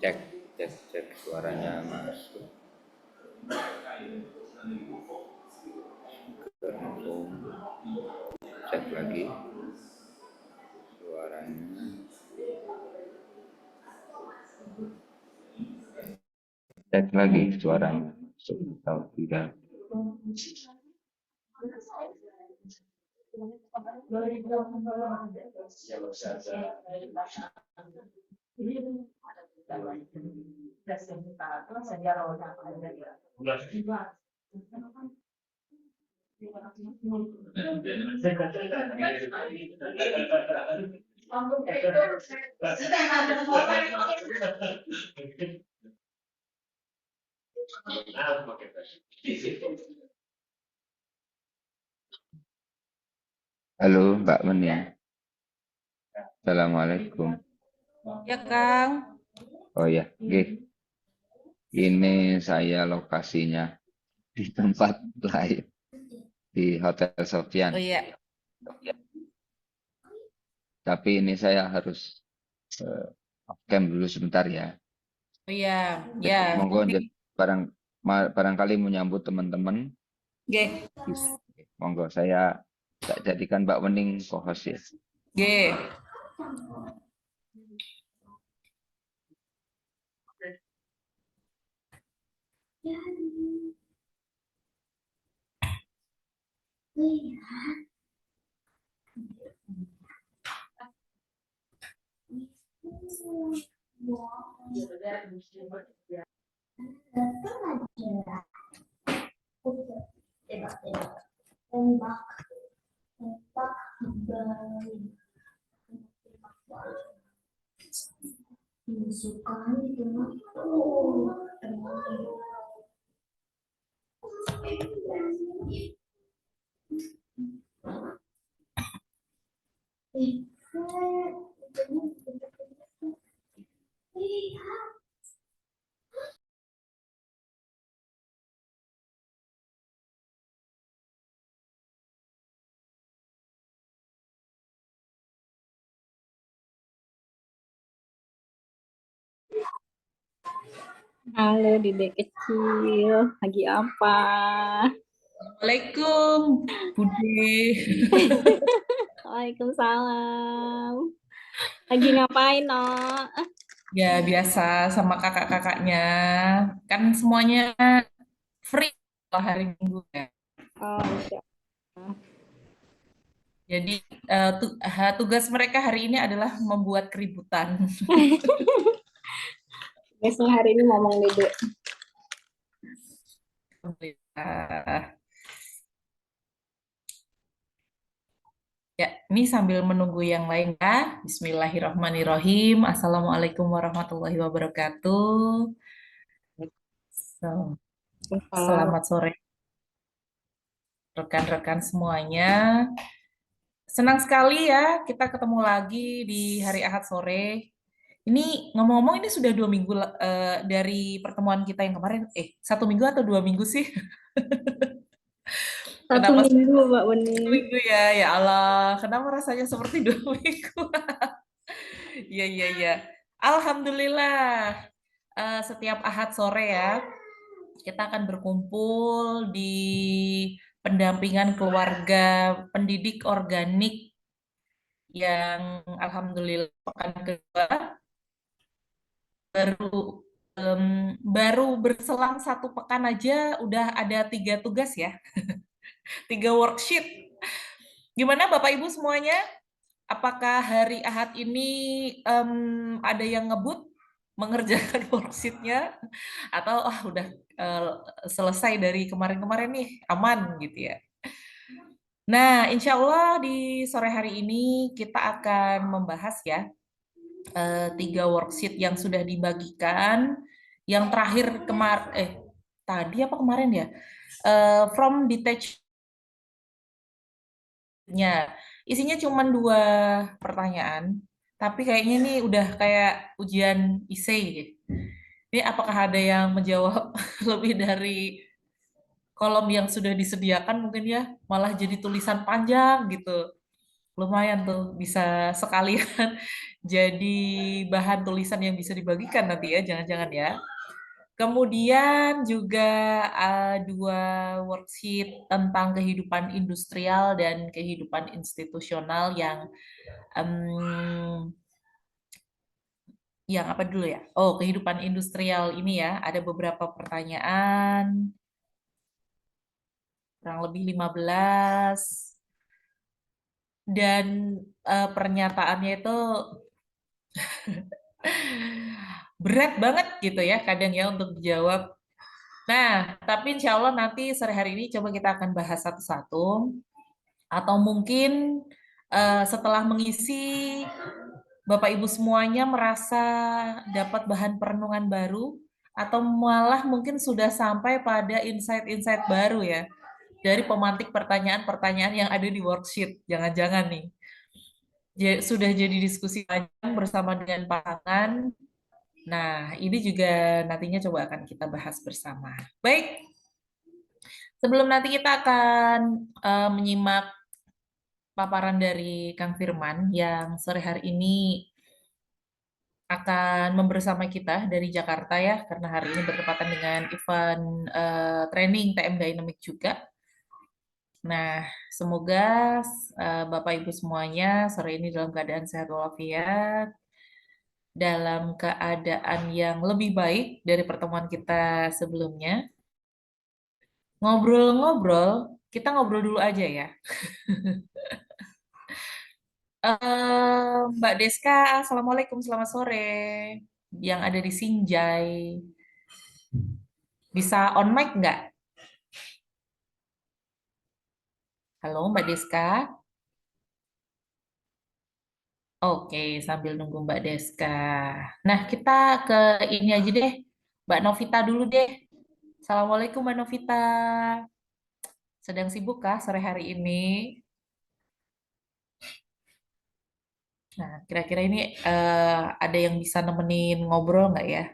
Cek, cek, cek suaranya masuk. Cek lagi suaranya. Cek lagi suaranya masuk atau tidak. Halo Mbak Menia. Assalamualaikum. Ya, Kang. Oh ya, ini saya lokasinya di tempat lain di Hotel Sofyan. Oh iya. Tapi ini saya harus off cam dulu sebentar ya. Oh iya. Ya. Jadi monggo Nanti. barang barangkali menyambut teman-teman. G. Monggo saya tak jadikan Mbak Wening co-host ya. G. Halo Dede kecil, lagi apa? Assalamualaikum, Bude. Waalaikumsalam. Lagi ngapain, no? Ya, biasa sama kakak-kakaknya. Kan semuanya free lah hari Minggu ya. Oh, iya. Jadi tugas mereka hari ini adalah membuat keributan. Biasanya hari ini ngomong Dede. Alhamdulillah. Ya, ini sambil menunggu yang lain ya. Bismillahirrahmanirrahim. Assalamualaikum warahmatullahi wabarakatuh. So, Waalaikumsalam. selamat sore rekan-rekan semuanya. Senang sekali ya kita ketemu lagi di hari Ahad sore. Ini ngomong-ngomong ini sudah 2 minggu dari pertemuan kita yang kemarin. 1 minggu atau 2 minggu sih? Satu Kenapa minggu, Mbak satu Bening. minggu ya? Ya Allah, kenapa rasanya seperti 2 minggu? Iya, iya, iya. Alhamdulillah, setiap Ahad sore ya, kita akan berkumpul di pendampingan keluarga pendidik organik yang alhamdulillah pekan kedua baru baru berselang 1 pekan aja udah ada 3 tugas ya, 3 worksheet. Gimana Bapak Ibu semuanya? Apakah hari Ahad ini ada yang ngebut mengerjakan worksheetnya atau udah eh, selesai dari kemarin-kemarin nih aman gitu ya? Nah, insya Allah di sore hari ini kita akan membahas ya 3 worksheet yang sudah dibagikan. Yang terakhir tadi apa kemarin ya? From detachment-nya. Isinya cuma 2 pertanyaan, tapi kayaknya ini udah kayak ujian essay. Ini apakah ada yang menjawab lebih dari kolom yang sudah disediakan mungkin ya, malah jadi tulisan panjang gitu. Lumayan tuh, bisa sekalian jadi bahan tulisan yang bisa dibagikan nanti ya, jangan-jangan ya. Kemudian juga dua worksheet tentang kehidupan industrial dan kehidupan institusional em, yang apa dulu ya? Oh, kehidupan industrial ini ya, ada beberapa pertanyaan, kurang lebih 15, dan pernyataannya itu berat banget gitu ya, kadang ya untuk dijawab. Nah, tapi insya Allah nanti sore hari ini coba kita akan bahas satu-satu, atau mungkin setelah mengisi, Bapak Ibu semuanya merasa dapat bahan perenungan baru, atau malah mungkin sudah sampai pada insight-insight baru ya, dari pemantik pertanyaan-pertanyaan yang ada di worksheet. Jangan-jangan nih, sudah jadi diskusi panjang bersama dengan pasangan. Nah, ini juga nantinya coba akan kita bahas bersama. Baik, sebelum nanti kita akan menyimak paparan dari Kang Firman yang sore hari ini akan membersama kita dari Jakarta ya, karena hari ini bertepatan dengan event training TM Dynamic juga. Nah, semoga Bapak Ibu semuanya sore ini dalam keadaan sehat walafiat, dalam keadaan yang lebih baik dari pertemuan kita sebelumnya. Ngobrol-ngobrol, kita ngobrol dulu aja ya. Mbak Deska, Assalamualaikum, selamat sore. Yang ada di Sinjai. Bisa on mic nggak? Halo, Mbak Deska. Oke, sambil nunggu Mbak Deska. Nah, kita ke ini aja deh. Mbak Novita dulu deh. Assalamualaikum, Mbak Novita. Sedang sibuk kah sore hari ini? Nah, kira-kira ini ada yang bisa nemenin ngobrol nggak ya?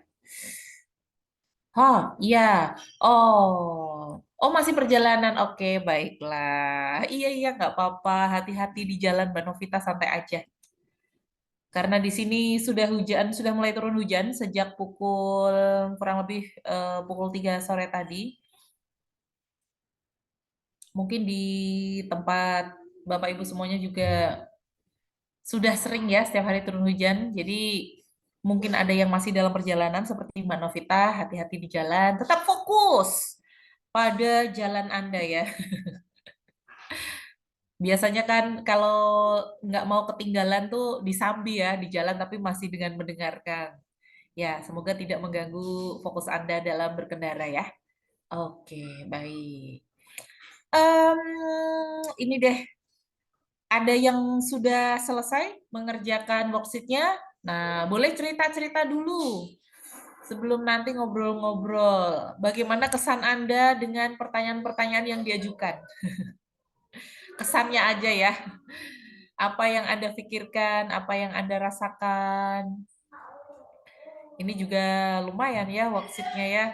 Oh, iya. Oh, masih perjalanan. Oke, baiklah. Iya, iya, nggak apa-apa. Hati-hati di jalan, Mbak Novita, santai aja. Karena di sini sudah hujan, sudah mulai turun hujan sejak pukul kurang lebih pukul 3 sore tadi. Mungkin di tempat Bapak Ibu semuanya juga sudah sering ya setiap hari turun hujan. Jadi mungkin ada yang masih dalam perjalanan seperti Mbak Novita, hati-hati di jalan. Tetap fokus pada jalan Anda ya. Biasanya kan kalau nggak mau ketinggalan tuh disambi ya di jalan tapi masih dengan mendengarkan. Ya, semoga tidak mengganggu fokus Anda dalam berkendara ya. Oke, baik. Em, ini deh, ada yang sudah selesai mengerjakan worksheet-nya? Nah, boleh cerita-cerita dulu sebelum nanti ngobrol-ngobrol. Bagaimana kesan Anda dengan pertanyaan-pertanyaan yang diajukan? Kesannya aja ya. Apa yang Anda pikirkan, apa yang Anda rasakan. Ini juga lumayan ya worksheet-nya ya.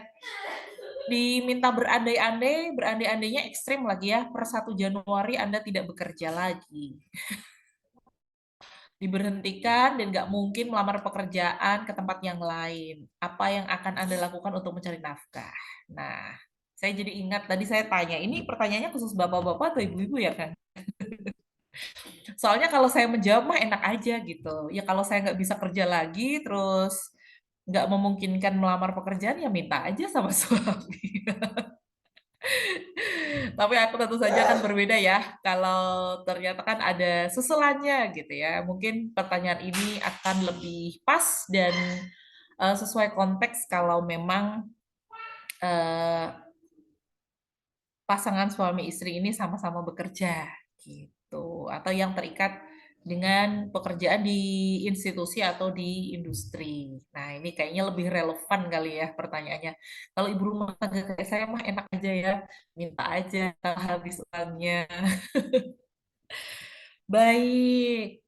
Diminta berandai-andai, berandai-andainya ekstrim lagi ya. Per 1 Januari Anda tidak bekerja lagi. Diberhentikan dan nggak mungkin melamar pekerjaan ke tempat yang lain. Apa yang akan Anda lakukan untuk mencari nafkah? Nah, saya jadi ingat tadi saya tanya, ini pertanyaannya khusus bapak-bapak atau ibu-ibu ya kan? Soalnya kalau saya menjawab mah enak aja gitu. Ya kalau saya nggak bisa kerja lagi, terus nggak memungkinkan melamar pekerjaan, ya minta aja sama suami. Tapi aku tentu saja akan berbeda ya. Kalau ternyata kan ada susulannya gitu ya. Mungkin pertanyaan ini akan lebih pas dan sesuai konteks kalau memang eh, pasangan suami istri ini sama-sama bekerja gitu. Atau yang terikat dengan pekerjaan di institusi atau di industri. Nah, ini kayaknya lebih relevan kali ya pertanyaannya. Kalau ibu rumah tangga kayak saya mah enak aja ya, minta aja habis uangnya. Baik.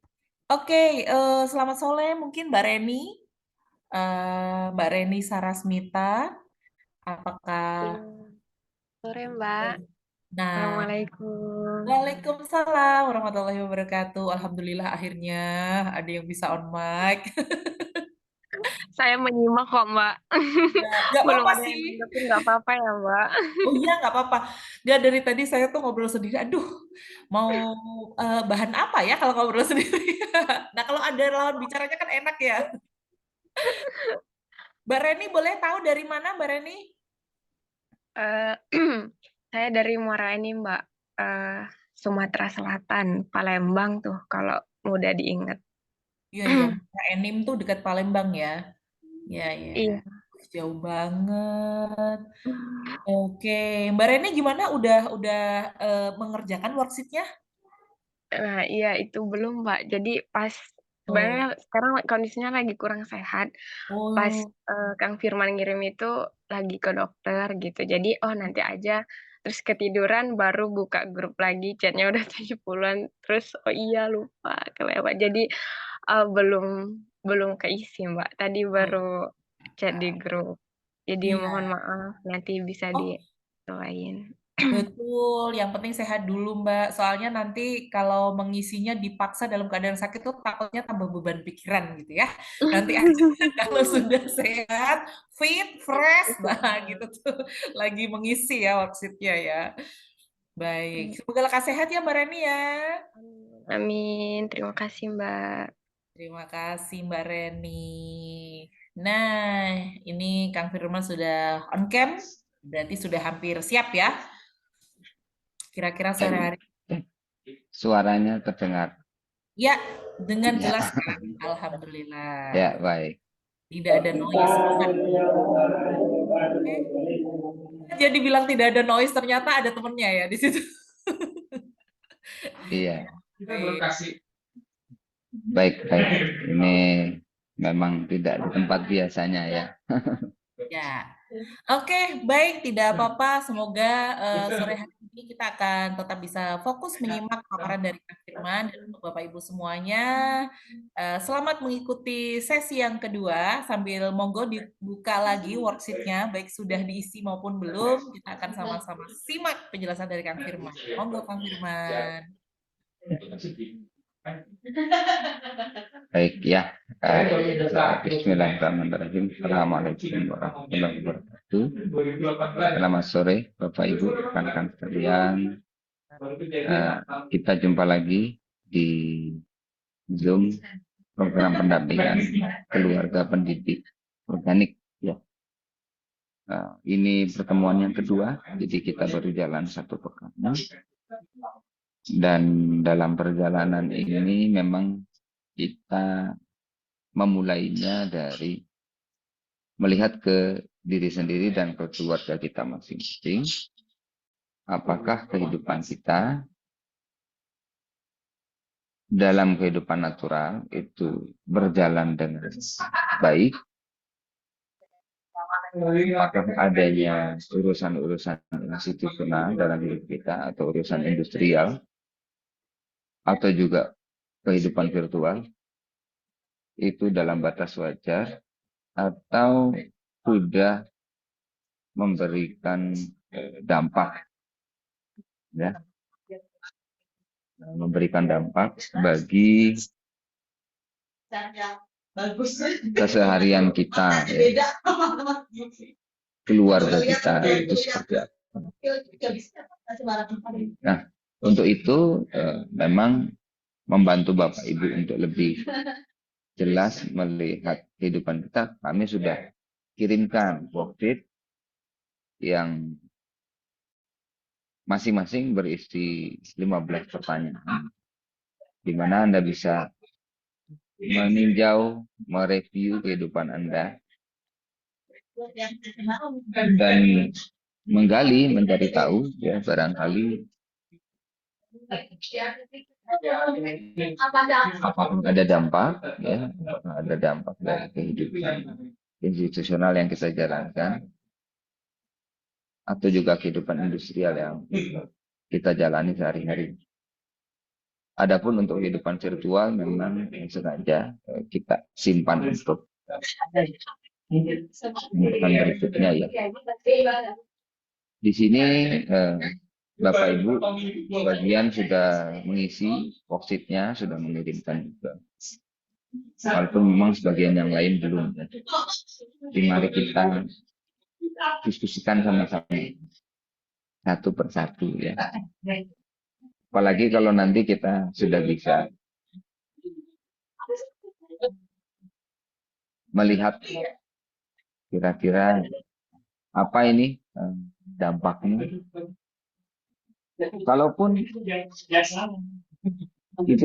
Oke, selamat sore mungkin Mbak Reni. Mbak Reni Sarasmita, apakah Ya, sore Mbak. Nah, Assalamualaikum. Waalaikumsalam warahmatullahi wabarakatuh. Alhamdulillah akhirnya ada yang bisa on mic. Saya menyimak kok, Mbak. Nggak Belum apa-apa ada yang sih. nanggepin, nggak apa-apa ya, Mbak. Oh iya, nggak apa-apa. Nggak, dari tadi saya tuh ngobrol sendiri. Aduh, mau bahan apa ya kalau ngobrol sendiri? Nah, kalau ada lawan bicaranya kan enak ya. Mbak Reni, boleh tahu dari mana Mbak Reni? Eh, saya dari Muara ini, Mbak. Sumatera Selatan, Palembang tuh, kalau mudah diingat. Iya, yang Enim tuh dekat Palembang ya. Ya, ya. Iya. Jauh banget. Oke, Mbak Reni gimana? Udah mengerjakan worksheet-nya? Nah, iya itu belum, Mbak. Jadi pas Oh, sebenarnya sekarang kondisinya lagi kurang sehat. Pas oh, Kang Firman ngirim itu lagi ke dokter gitu. Jadi oh nanti aja. Terus ketiduran baru buka grup lagi, chatnya udah 70-an. Terus oh iya lupa kelewat. Jadi belum belum keisi, Mbak. Tadi baru oh, chat di grup. Jadi mohon iya. maaf nanti bisa Oh, disesuaiin. betul. Yang penting sehat dulu, Mbak. Soalnya nanti kalau mengisinya dipaksa dalam keadaan sakit tuh takutnya tambah beban pikiran gitu ya. Nanti aja kalau sudah sehat, fit, fresh, nah gitu tuh lagi mengisi ya worksheet-nya ya. Baik, semoga lekas sehat ya Mbak Reni ya. Amin. Terima kasih, Mbak. Terima kasih Mbak Reni. Nah, ini Kang Firman sudah on cam, berarti sudah hampir siap ya. Kira-kira sehari-hari. Suaranya terdengar. Ya, dengan Ya, jelas Kang. Alhamdulillah. ya baik. Tidak ada noise. Jadi bilang tidak ada noise, ternyata ada temennya ya di situ. Iya, Baik. baik, baik. Ini memang tidak di tempat biasanya ya. Ya, oke, baik, tidak apa-apa. Semoga sore hari ini kita akan tetap bisa fokus menyimak paparan dari Kak Firman dan untuk Bapak Ibu semuanya. Selamat mengikuti sesi yang kedua. Sambil monggo dibuka lagi worksheet-nya, baik sudah diisi maupun belum. Kita akan sama-sama simak penjelasan dari Kang Firman. Monggo, Kang Firman. Baik ya. Bismillahirrahmanirrahim. Assalamualaikum warahmatullahi wabarakatuh. Selamat sore Bapak Ibu rekan-rekan sekalian. Kita jumpa lagi di Zoom program pendampingan keluarga pendidik organik ya. Ini pertemuan yang kedua, jadi kita baru jalan satu pekan. Dan dalam perjalanan ini memang kita memulainya dari melihat ke diri sendiri dan ke keluarga kita masing-masing. Apakah kehidupan kita dalam kehidupan natural itu berjalan dengan baik? Apakah adanya urusan-urusan institusional dalam hidup kita atau urusan industrial atau juga kehidupan virtual itu dalam batas wajar atau sudah memberikan dampak ya, memberikan dampak bagi keseharian kita ya, keluarga kita itu seperti apa. Nah, untuk itu memang membantu Bapak Ibu untuk lebih jelas melihat kehidupan kita, kami sudah kirimkan worksheet yang masing-masing berisi 15 pertanyaan, di mana Anda bisa meninjau, mereview kehidupan Anda, dan menggali, mencari tahu, ya barangkali apakah ada dampak, ya, ada dampak dari kehidupan institusional yang kita jalankan, atau juga kehidupan industrial yang kita jalani sehari-hari. Adapun untuk kehidupan virtual memang sengaja kita simpan untuk berikutnya ya. Di sini Bapak Ibu bagian sudah mengisi worksheet-nya, sudah mengirimkan juga. Walaupun memang sebagian yang lain belum. Jadi mari kita diskusikan sama-sama satu persatu ya. Apalagi kalau nanti kita sudah bisa melihat kira-kira apa ini dampaknya. Kalaupun itu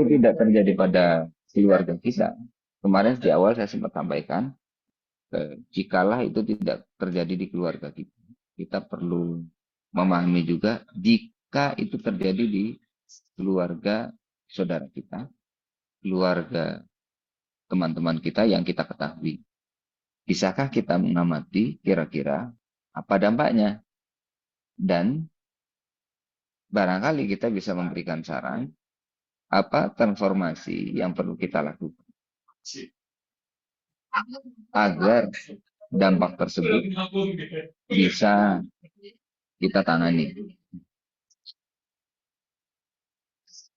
tidak terjadi pada keluarga kita, kemarin di awal saya sempat sampaikan, jikalau itu tidak terjadi di keluarga kita, kita perlu memahami juga jika itu terjadi di keluarga saudara kita, keluarga teman-teman kita yang kita ketahui. Bisakah kita mengamati kira-kira apa dampaknya? Dan barangkali kita bisa memberikan saran apa transformasi yang perlu kita lakukan agar dampak tersebut bisa kita tangani.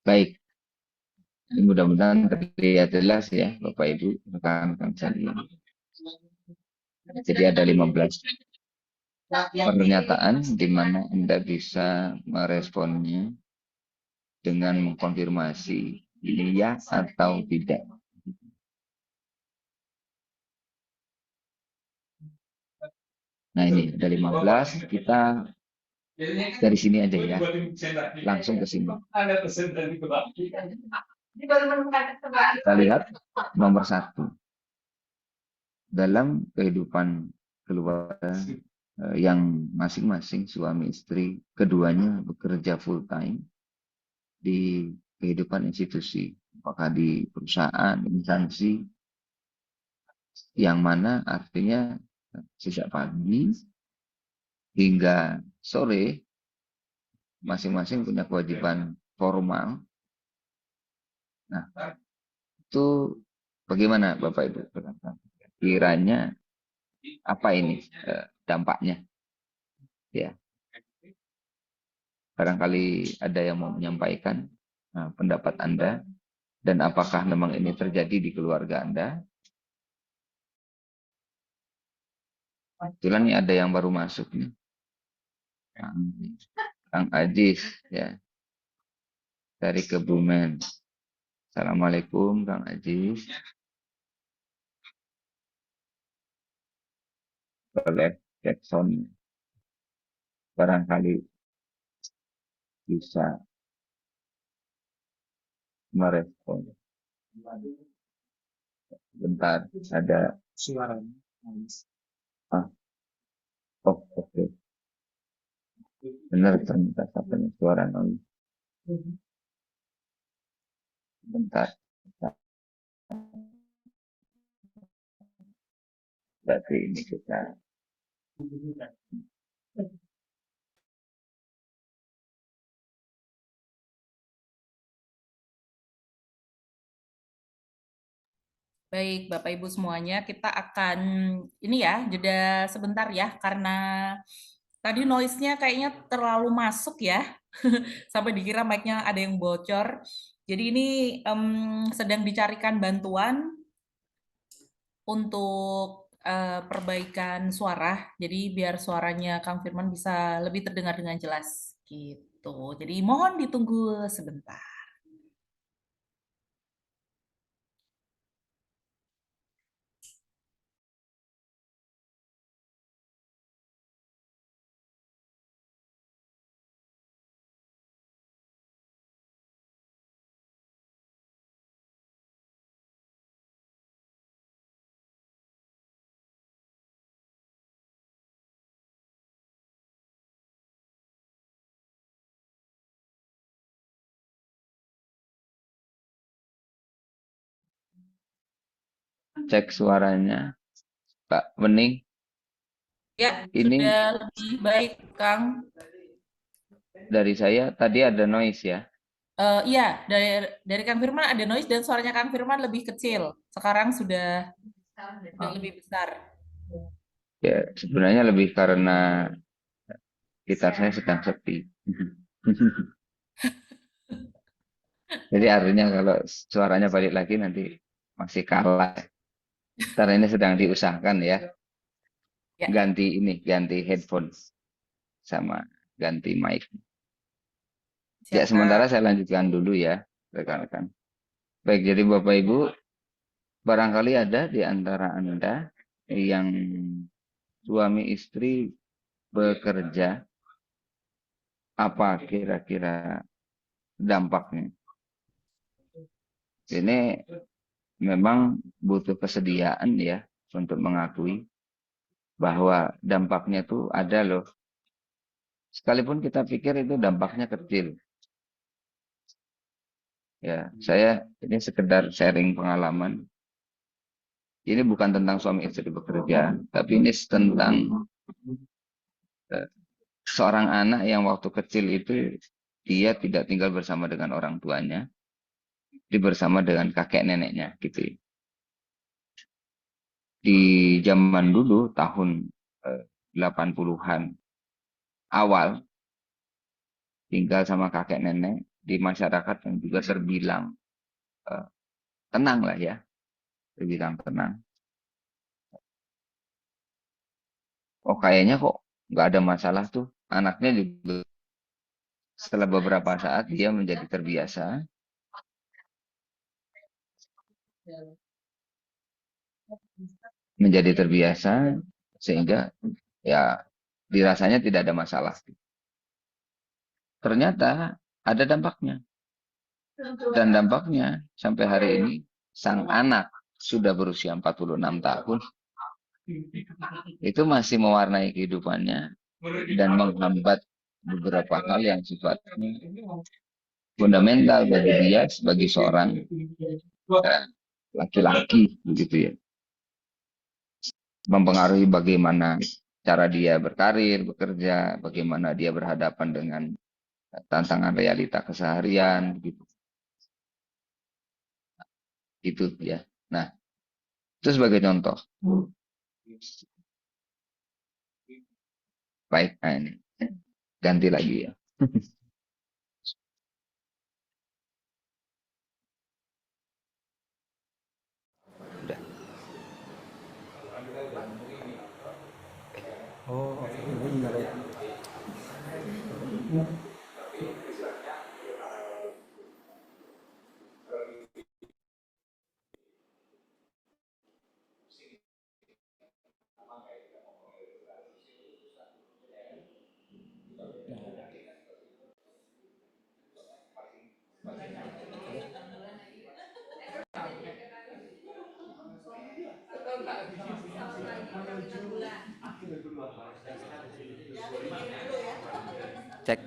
Baik, mudah-mudahan terlihat jelas ya Bapak Ibu, rekan-rekan sekalian. Jadi ada 15 pernyataan di mana Anda bisa meresponnya dengan mengkonfirmasi ini ya atau tidak. Nah ini ada 15, kita dari sini aja ya, langsung ke sini. Kita lihat nomor 1. Dalam kehidupan keluarga yang masing-masing suami istri, keduanya bekerja full time di kehidupan institusi, apakah di perusahaan, instansi, yang mana artinya sejak pagi hingga sore masing-masing punya kewajiban formal. Nah, itu bagaimana Bapak Ibu? Kiranya apa ini dampaknya? Ya, barangkali ada yang mau menyampaikan pendapat Anda dan apakah memang ini terjadi di keluarga Anda? Kebetulan nih ada yang baru masuk nih. Kang Ajis ya. Dari Kebumen. Assalamualaikum Kang Ajis. Boleh Jackson barangkali bisa merespon. Bentar, ada Suaranya. oh oke. Benar ternyata sampai suara noise. Bentar. Berarti ini kita Baik, Bapak Ibu semuanya, kita akan ini ya, jeda sebentar ya, karena tadi noise-nya kayaknya terlalu masuk ya, sampai dikira mic-nya ada yang bocor. Jadi ini sedang dicarikan bantuan untuk perbaikan suara, jadi biar suaranya Kang Firman bisa lebih terdengar dengan jelas gitu. Jadi mohon ditunggu sebentar. cek suaranya. Kak Wening, Ya, ini sudah lebih baik, Kang. dari saya tadi ada noise ya. Iya, dari Kang Firman ada noise dan suaranya Kang Firman lebih kecil. Sekarang sudah lebih besar. Ya, sebenarnya lebih karena gitar saya sedang sepi. Jadi artinya kalau suaranya balik lagi nanti masih kalah. Ntar ini sedang diusahakan ya. Ya, Ganti headphone sama ganti mic. Ya, siap, sementara Kak. saya lanjutkan dulu ya, rekan-rekan. Baik, jadi Bapak Ibu, barangkali ada di antara Anda yang suami istri bekerja, apa kira-kira dampaknya? Ini memang butuh kesediaan ya untuk mengakui bahwa dampaknya itu ada loh. Sekalipun kita pikir itu dampaknya kecil. Ya, saya ini sekedar sharing pengalaman. Ini bukan tentang suami istri bekerja, tapi ini tentang eh, seorang anak yang waktu kecil itu dia tidak tinggal bersama dengan orang tuanya, dia bersama dengan kakek neneknya gitu ya. Di zaman dulu tahun 80-an awal tinggal sama kakek nenek di masyarakat yang juga terbilang eh, tenang lah ya, terbilang tenang. Oh kayaknya kok nggak ada masalah tuh. Anaknya juga setelah beberapa saat dia menjadi terbiasa sehingga ya dirasanya tidak ada masalah. Ternyata ada dampaknya. Dan dampaknya sampai hari ini sang anak sudah berusia 46 tahun itu masih mewarnai kehidupannya dan menghambat beberapa hal yang sifatnya fundamental bagi dia sebagai seorang laki-laki begitu ya. Mempengaruhi bagaimana cara dia berkarir, bekerja, bagaimana dia berhadapan dengan tantangan realita keseharian gitu. Itu ya. Nah, itu sebagai contoh. Baik, nah ini ganti lagi ya. Udah. Oh, oke. Ini enggak ada. Cek.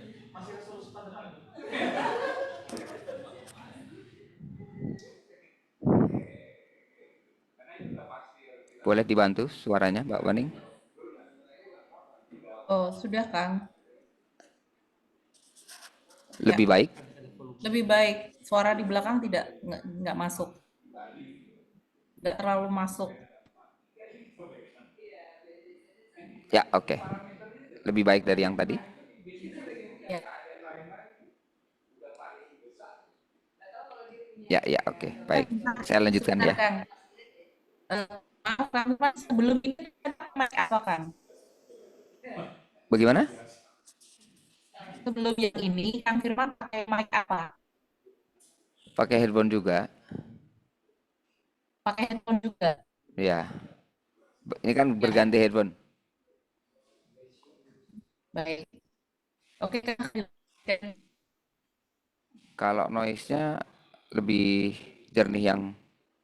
Boleh dibantu suaranya, Mbak Waning? Oh, sudah, Kang. Ya, Lebih baik? lebih baik. Suara di belakang nggak masuk, nggak terlalu masuk. Ya, oke. Lebih baik dari yang tadi? Ya, Ya, ya, oke. Baik. Saya lanjutkan sebentar, ya. Kang. Maaf, Kang, Mas, sebelum ini mic apa, Kang? Bagaimana? Sebelum yang ini, Kang Firman pakai mic apa? Pakai headphone juga? Pakai handphone juga. Ya. Ini kan Ya, berganti headphone. baik. Oke, Kang. Kalau noise-nya lebih jernih yang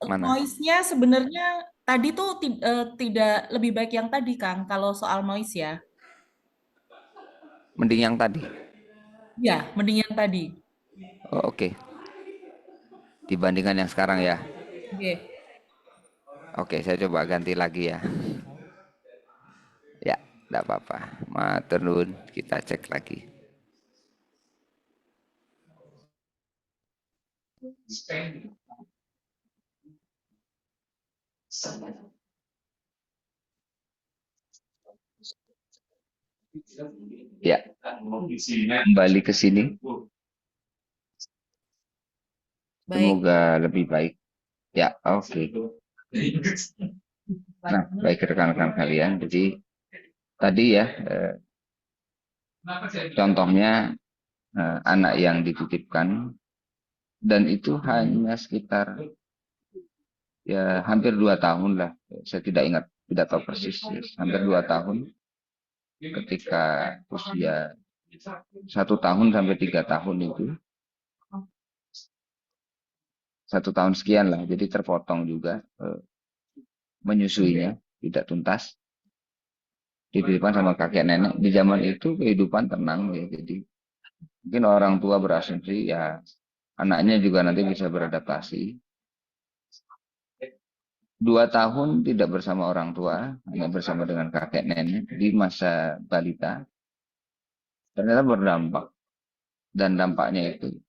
mana? Noise-nya sebenarnya tadi tuh tidak lebih baik yang tadi, Kang, kalau soal noise ya. Mending yang tadi. Ya, mending yang tadi. Oh, oke. Dibandingkan yang sekarang ya. Oke. Oke, saya coba ganti lagi ya. Ya, tidak apa-apa. Matur nuwun, kita cek lagi. Ya, kembali ke sini. Baik. Semoga lebih baik. Ya, oke. Nah, baik rekan-rekan kalian. Jadi tadi ya, contohnya anak yang dititipkan dan itu hanya sekitar ya hampir 2 tahun lah. Saya tidak ingat, tidak tahu persis. Hampir 2 tahun ketika usia 1 tahun sampai 3 tahun itu 1 tahun sekian lah. Jadi terpotong juga menyusuinya tidak tuntas. Dititipkan sama kakek nenek. Di zaman itu kehidupan tenang ya. Jadi mungkin orang tua berasumsi ya anaknya juga nanti bisa beradaptasi. 2 tahun tidak bersama orang tua, hanya bersama dengan kakek nenek di masa balita, ternyata berdampak. Dan dampaknya itu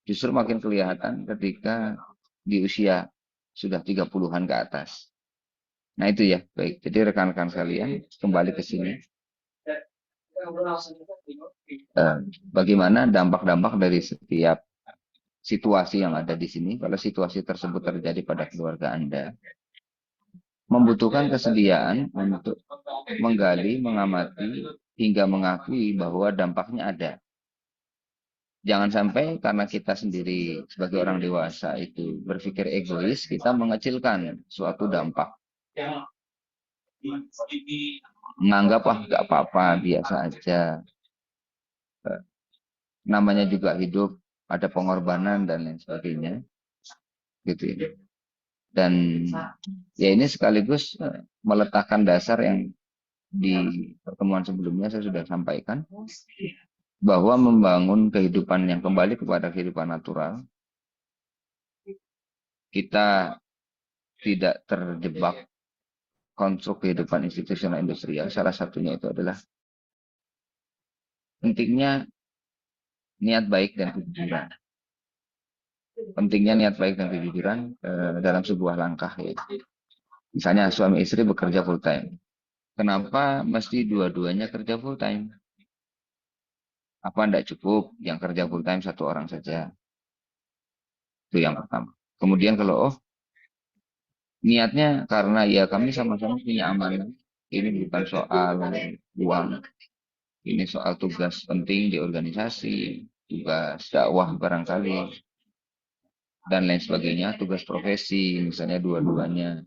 justru makin kelihatan ketika di usia sudah 30-an ke atas. Nah itu ya, baik. Jadi rekan-rekan sekalian, kembali ke sini. Bagaimana dampak-dampak dari setiap situasi yang ada di sini, kalau situasi tersebut terjadi pada keluarga Anda, membutuhkan kesediaan untuk menggali, mengamati, hingga mengakui bahwa dampaknya ada. Jangan sampai karena kita sendiri sebagai orang dewasa itu berpikir egois, kita mengecilkan suatu dampak. Menganggap, wah nggak apa-apa, biasa aja. Namanya juga hidup, ada pengorbanan dan lain sebagainya. Gitu ya. Dan ya ini sekaligus meletakkan dasar yang di pertemuan sebelumnya saya sudah sampaikan, bahwa membangun kehidupan yang kembali kepada kehidupan natural, kita tidak terjebak konstruk kehidupan institusional industrial. Salah satunya itu adalah pentingnya niat baik dan kejujuran. Pentingnya niat baik dan kejujuran dalam sebuah langkah. Ya. Misalnya suami istri bekerja full time. Kenapa mesti dua-duanya kerja full time? Apa tidak cukup yang kerja full time satu orang saja? Itu yang pertama. Kemudian kalau niatnya karena ya kami sama-sama punya amanah. Ini bukan soal uang. Ini soal tugas penting di organisasi, tugas dakwah barangkali, dan lain sebagainya, tugas profesi, misalnya dua-duanya.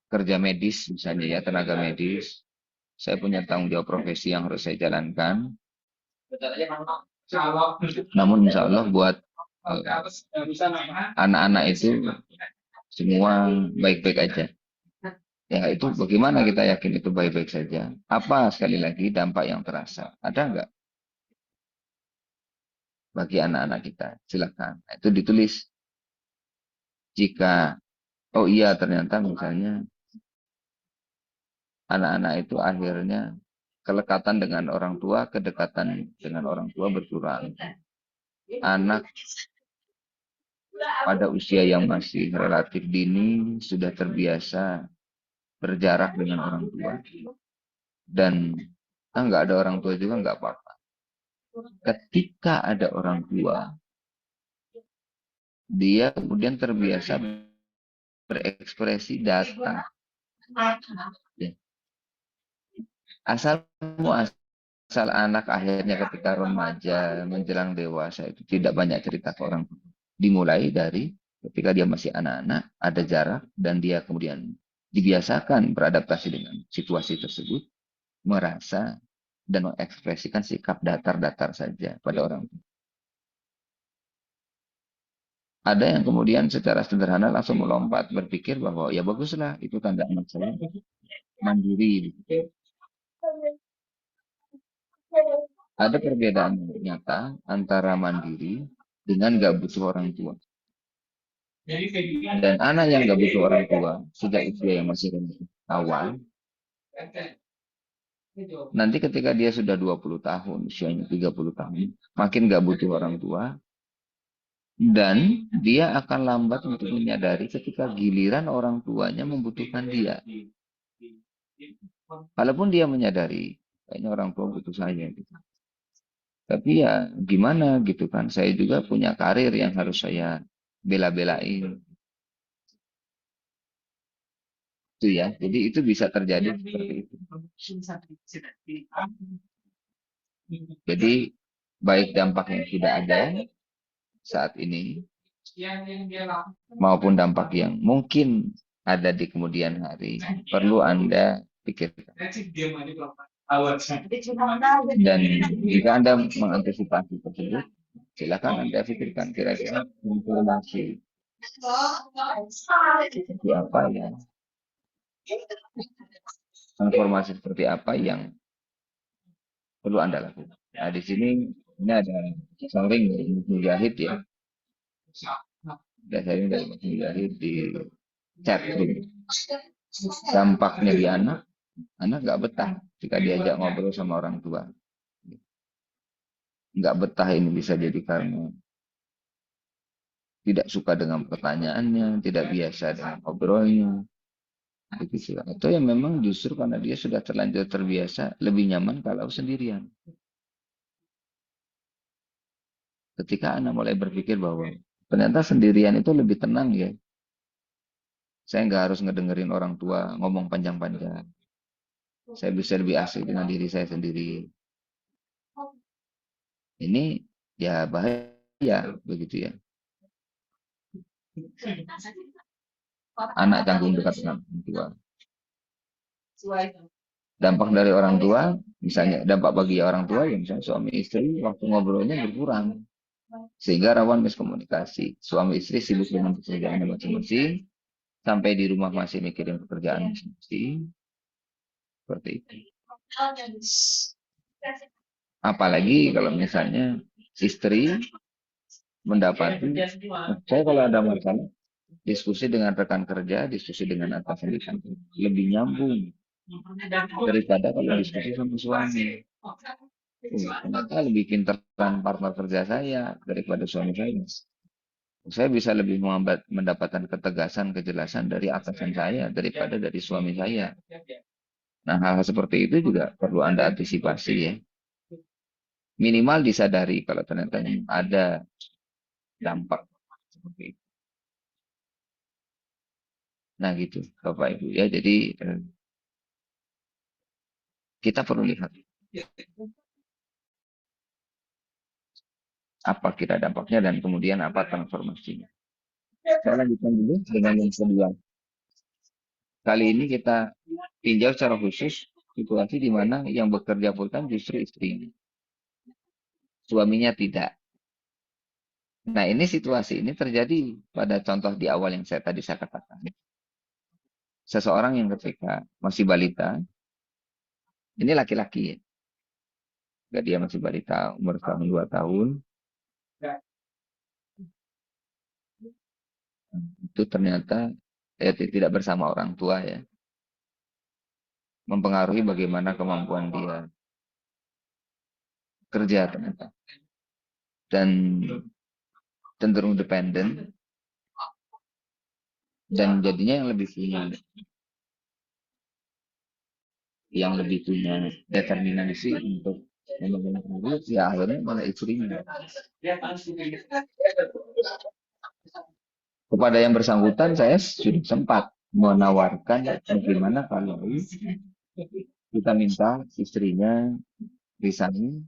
Kerja medis misalnya ya, tenaga medis. Saya punya tanggung jawab profesi yang harus saya jalankan. Namun insya Allah buat anak-anak itu semua baik-baik aja. Ya itu bagaimana kita yakin itu baik-baik saja? Apa sekali lagi dampak yang terasa? Ada nggak bagi anak-anak kita? Silakan. Nah, itu ditulis. Jika oh iya ternyata misalnya anak-anak itu akhirnya kelekatan dengan orang tua, kedekatan dengan orang tua berkurang. Anak pada usia yang masih relatif dini sudah terbiasa berjarak dengan orang tua. Dan nggak ada orang tua juga nggak apa-apa. Ketika ada orang tua, dia kemudian terbiasa berekspresi datang. Ya. Asal anak akhirnya ketika remaja menjelang dewasa itu tidak banyak cerita ke orang tua. Dimulai dari ketika dia masih anak-anak, ada jarak dan dia kemudian dibiasakan beradaptasi dengan situasi tersebut, merasa dan mengekspresikan sikap datar-datar saja pada orang tua. Ada yang kemudian secara sederhana langsung melompat berpikir bahwa ya baguslah itu tanda anak saya mandiri. Ada perbedaan nyata antara mandiri dengan nggak butuh orang tua. Dan anak yang nggak butuh orang tua sejak usia yang masih awal, nanti ketika dia sudah 20 tahun, usianya 30 tahun, makin nggak butuh orang tua, dan dia akan lambat untuk menyadari ketika giliran orang tuanya membutuhkan dia. Walaupun dia menyadari, kayaknya orang tua butuh saya gitu. Tapi ya gimana gitu kan, saya juga punya karir yang harus saya bela-belain. Itu ya, jadi itu bisa terjadi seperti itu. Jadi baik dampak yang sudah ada saat ini maupun dampak yang mungkin ada di kemudian hari perlu Anda pikirkan. Dan jika Anda mengantisipasi tersebut, silakan Anda pikirkan kira-kira informasi seperti apa ya, informasi seperti apa yang perlu Anda lakukan. Nah, di sini ini ada sharing dari Mas Mujahid ya. Ada sharing dari Mas Mujahid di chat room. Dampaknya di anak nggak betah jika diajak ngobrol sama orang tua. Nggak betah ini bisa jadi karena tidak suka dengan pertanyaannya, tidak biasa dengan ngobrolnya. Begitu. Atau yang memang justru karena dia sudah terlanjur terbiasa, lebih nyaman kalau sendirian. Ketika anak mulai berpikir bahwa ternyata sendirian itu lebih tenang ya. Saya nggak harus ngedengerin orang tua ngomong panjang-panjang. Saya bisa lebih asik dengan diri saya sendiri. Ini ya bahaya begitu ya. Anak canggung dekat dengan orang tua. Dampak dari orang tua, misalnya dampak bagi orang tua, ya misalnya suami istri waktu ngobrolnya berkurang. Sehingga rawan miskomunikasi. Suami istri sibuk dengan pekerjaannya masing-masing, sampai di rumah masih mikirin pekerjaan masing-masing. Seperti itu. Apalagi kalau misalnya istri mendapati, saya kalau ada masalah, diskusi dengan rekan kerja, diskusi dengan atasan di kantor, lebih nyambung daripada kalau diskusi sama suami. Ternyata lebih pintaran partner kerja saya daripada suami saya. Saya bisa lebih mendapatkan ketegasan, kejelasan dari atasan saya daripada dari suami saya. Nah, hal-hal seperti itu juga perlu Anda antisipasi ya. Minimal disadari kalau ternyata ada dampak seperti itu. Nah gitu, Bapak Ibu ya. Jadi kita perlu lihat apa kira dampaknya dan kemudian apa transformasinya. Saya lanjutkan dulu dengan yang kedua. Kali ini kita tinjau secara khusus situasi di mana yang bekerja full time justru istrinya. Suaminya tidak. Nah ini situasi ini terjadi pada contoh di awal yang tadi saya katakan. Seseorang yang ketika masih balita, ini laki-laki ya. Dia masih balita umur 2 tahun. Itu ternyata tidak bersama orang tua ya. Mempengaruhi bagaimana kemampuan dia kerja ternyata. Dan cenderung dependen. Dan jadinya yang lebih punya determinasi untuk membangun karir, ya akhirnya malah istrinya. Kepada yang bersangkutan saya sudah sempat menawarkan bagaimana kalau kita minta istrinya resign,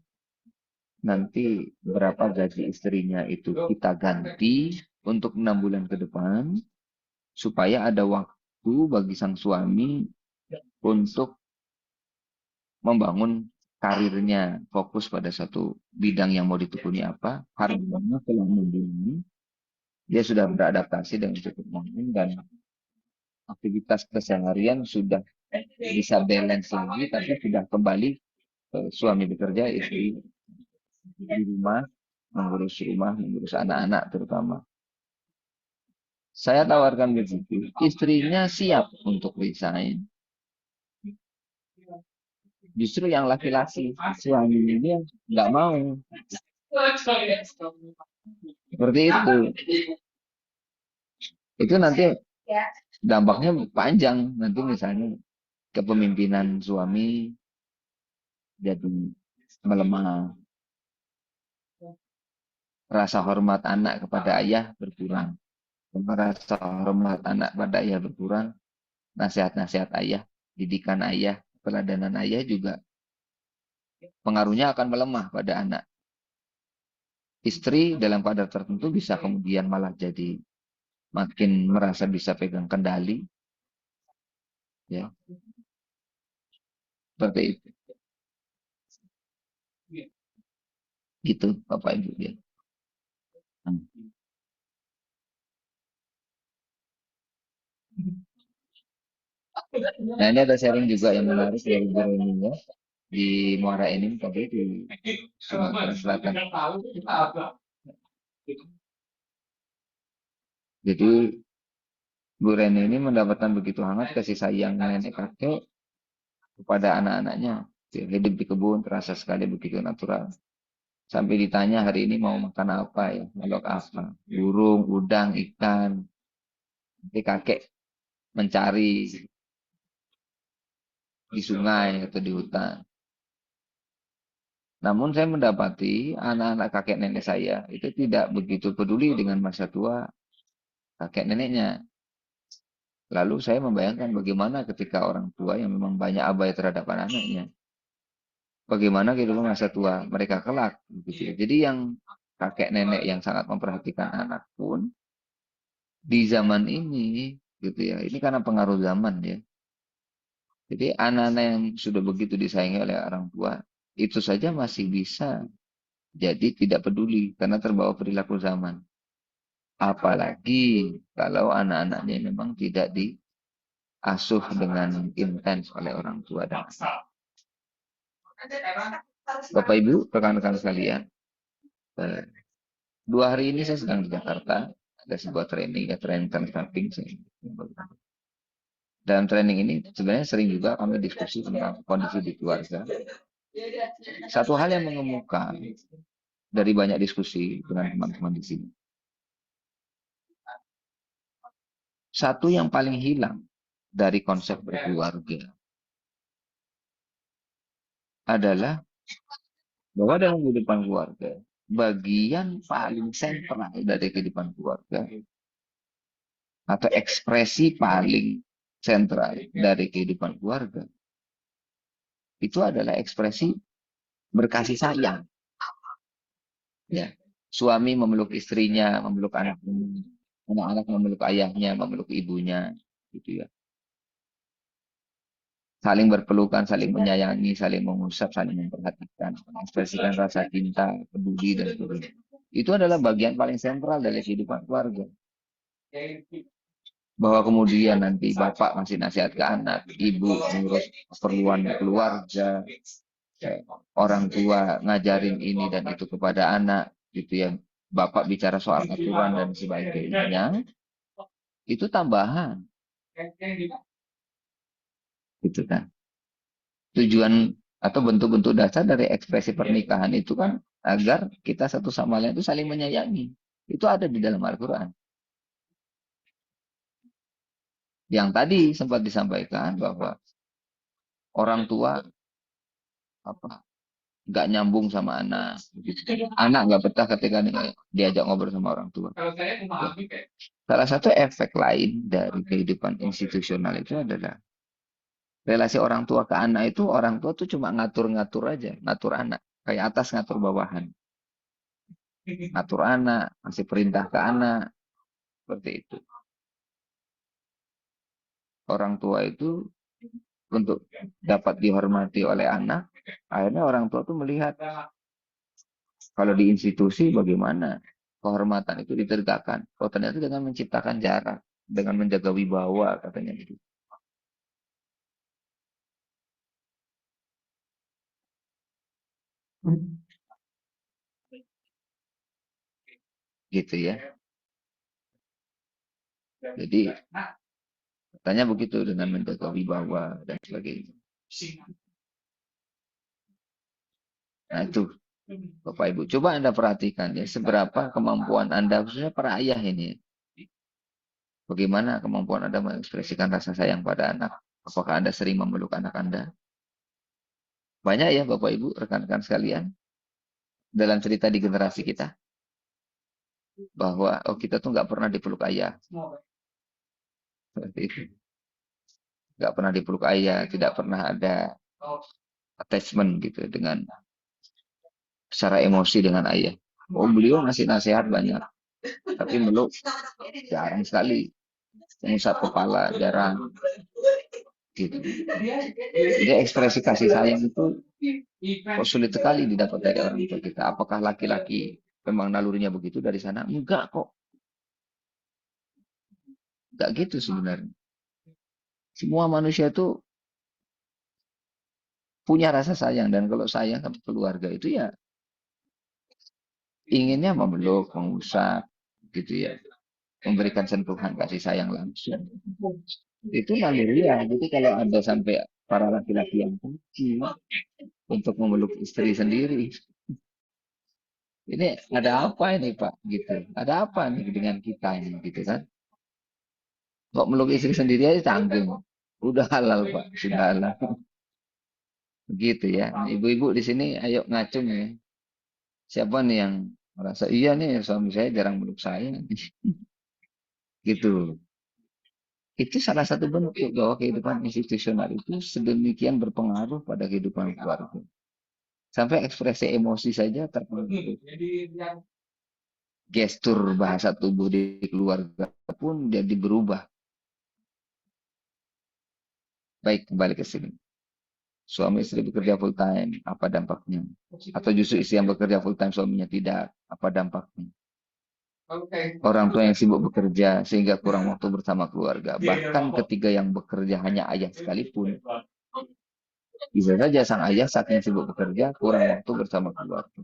nanti berapa gaji istrinya itu kita ganti untuk 6 bulan ke depan, supaya ada waktu bagi sang suami untuk membangun karirnya, fokus pada satu bidang yang mau ditekuni apa, harapannya setelah 6 bulan ini dia sudah beradaptasi dengan cukup baik dan aktivitas keseharian sudah bisa balance lagi, tapi sudah kembali suami bekerja, istri di rumah, mengurus anak-anak terutama. Saya tawarkan begitu, istrinya siap untuk resign. Justru yang laki-laki, suaminya dia nggak mau. Seperti itu. Itu nanti dampaknya panjang. Nanti misalnya kepemimpinan suami jadi melemah. Rasa hormat anak kepada ayah berkurang. Rasa hormat anak pada ayah berkurang. Nasihat-nasihat ayah, didikan ayah, peladanan ayah juga pengaruhnya akan melemah pada anak. Istri dalam kadar tertentu bisa kemudian malah jadi makin merasa bisa pegang kendali. Ya, seperti itu. Gitu, Bapak Ibu. Ya. Nah, ini ada sharing juga yang menarik dari Bu Reni ya, di Muara Enim tadi di Sumatera Selatan. Jadi Bu Reni ini mendapatkan begitu hangat kasih sayang nenek kakek kepada anak-anaknya. Hidup di kebun terasa sekali begitu natural. Sampai ditanya hari ini mau makan apa ya, makhluk apa, burung, udang, ikan. Nanti kakek mencari di sungai atau di hutan. Namun saya mendapati anak-anak kakek nenek saya itu tidak begitu peduli dengan masa tua kakek neneknya. Lalu saya membayangkan bagaimana ketika orang tua yang memang banyak abai terhadap anak-anaknya. Bagaimana kehidupan masa tua mereka kelak. Gitu ya. Jadi yang kakek nenek yang sangat memperhatikan anak pun di zaman ini, gitu ya. Ini karena pengaruh zaman ya. Jadi anak-anak yang sudah begitu disayangi oleh orang tua, itu saja masih bisa jadi tidak peduli karena terbawa perilaku zaman. Apalagi kalau anak-anaknya memang tidak diasuh dengan intens oleh orang tua dan anak. Bapak Ibu, rekan-rekan sekalian, 2 hari ini saya sedang di Jakarta, ada sebuah training, training consulting. Dalam training ini sebenarnya sering juga kami diskusi tentang kondisi di keluarga. Satu hal yang mengemuka dari banyak diskusi dengan teman-teman di sini. Satu yang paling hilang dari konsep berkeluarga adalah bahwa dalam kehidupan keluarga, bagian paling sentral dari kehidupan keluarga atau ekspresi paling sentral dari kehidupan keluarga itu adalah ekspresi berkasih sayang. Ya, suami memeluk istrinya, memeluk anaknya, anak-anak memeluk ayahnya, memeluk ibunya, gitu ya. Saling berpelukan, saling menyayangi, saling mengusap, saling memperhatikan, mengekspresikan rasa cinta, peduli, dan sebagainya. Itu adalah bagian paling sentral dari kehidupan keluarga. Bahwa kemudian nanti bapak ngasih nasihat ke anak, ibu mengurus keperluan keluarga, orang tua ngajarin ini dan itu kepada anak, gitu ya. Bapak bicara soal aturan dan sebagainya, itu tambahan. Gitu kan. Tujuan atau bentuk-bentuk dasar dari ekspresi pernikahan itu kan agar kita satu sama lain itu saling menyayangi. Itu ada di dalam Al-Quran. Yang tadi sempat disampaikan bahwa orang tua nggak nyambung sama anak. Anak nggak betah ketika diajak ngobrol sama orang tua. Salah satu efek lain dari kehidupan institusional itu adalah relasi orang tua ke anak itu, orang tua tuh cuma ngatur-ngatur aja, ngatur anak. Kayak atas ngatur bawahan. Ngatur anak, kasih perintah ke anak. Seperti itu. Orang tua itu untuk dapat dihormati oleh anak, akhirnya orang tua tuh melihat kalau di institusi bagaimana kehormatan itu ditegakkan. Oh ternyata dengan menciptakan jarak, dengan menjaga wibawa katanya gitu. Gitu ya. Jadi katanya begitu dengan menjaga wibawa dan sebagainya. Nah itu Bapak Ibu, coba Anda perhatikan ya seberapa kemampuan Anda khususnya para ayah ini. Bagaimana kemampuan Anda mengekspresikan rasa sayang pada anak. Apakah Anda sering memeluk anak Anda? Banyak ya Bapak Ibu, rekan-rekan sekalian, dalam cerita di generasi kita, bahwa kita tuh nggak pernah dipeluk ayah. Seperti itu. Nggak pernah dipeluk ayah, tidak pernah ada attachment gitu dengan secara emosi dengan ayah. Beliau ngasih nasihat banyak, tapi meluk jarang sekali. Mengusap kepala jarang. Gitu. Jadi ekspresi kasih sayang itu kok sulit sekali didapat dari orang tua kita. Apakah laki-laki memang nalurinya begitu dari sana? Enggak kok. Enggak gitu sebenarnya. Semua manusia itu punya rasa sayang, dan kalau sayang sama keluarga itu ya inginnya memeluk, mengusap gitu ya. Memberikan sentuhan kasih sayang langsung. Itu naluri ya. Jadi kalau ada sampai para laki-laki yang benci untuk memeluk istri sendiri, ini ada apa ini Pak? Gitu. Ada apa nih dengan kita ini gitu kan? Kok meluk istri sendiri aja tanggung. Udah halal Pak, sudah halal. Begitu ya. Ibu-ibu di sini ayo ngacung ya. Siapa nih yang merasa iya nih suami saya jarang meluk saya. Gitu. Itu salah satu bentuk bahwa kehidupan institusional itu sedemikian berpengaruh pada kehidupan keluarga. Sampai ekspresi emosi saja terpengaruh. Gestur bahasa tubuh di keluarga pun jadi berubah. Baik, kembali ke sini. Suami istri bekerja full time, apa dampaknya? Atau justru istri yang bekerja full time, suaminya tidak, apa dampaknya? Orang tua yang sibuk bekerja sehingga kurang waktu bersama keluarga. Bahkan ketika yang bekerja hanya ayah sekalipun, bisa saja sang ayah saking sibuk bekerja kurang waktu bersama keluarga.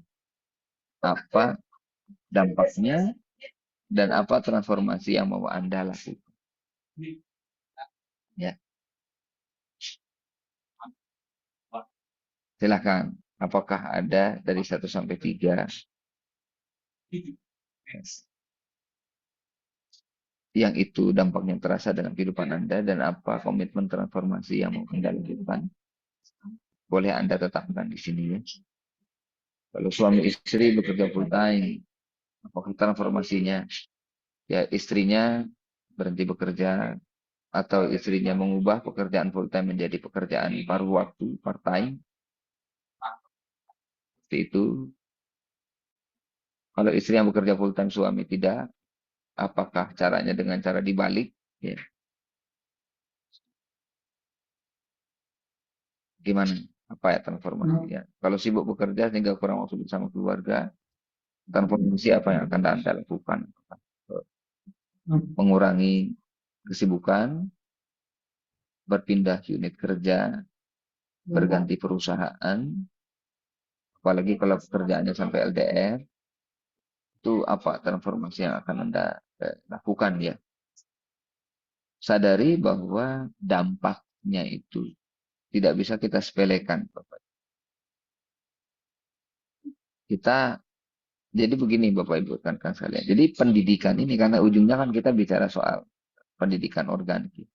Apa dampaknya dan apa transformasi yang mau Anda lakukan? Ya, silakan. Apakah ada dari 1 sampai 3 yang itu dampaknya terasa dalam kehidupan Anda, dan apa komitmen transformasi yang mau Anda lakukan? Boleh Anda tetapkan di sini ya. Kalau suami istri bekerja full time, apakah transformasinya? Ya, istrinya berhenti bekerja, atau istrinya mengubah pekerjaan full time menjadi pekerjaan paruh waktu, part time. Seperti itu. Kalau istri yang bekerja full time, suami tidak, apakah caranya dengan cara dibalik? Ya. Gimana? Apa ya transformasinya? Kalau sibuk bekerja sehingga kurang waktu bersama keluarga, transformasi apa yang akan Anda lakukan? Mengurangi kesibukan, berpindah unit kerja, berganti perusahaan, apalagi kalau pekerjaannya sampai LDR, itu apa transformasi yang akan Anda lakukan ya? Sadari bahwa dampaknya itu tidak bisa kita sepelekan, Bapak. Kita, jadi begini Bapak Ibu kan sekalian. Jadi pendidikan ini, karena ujungnya kan kita bicara soal pendidikan organik.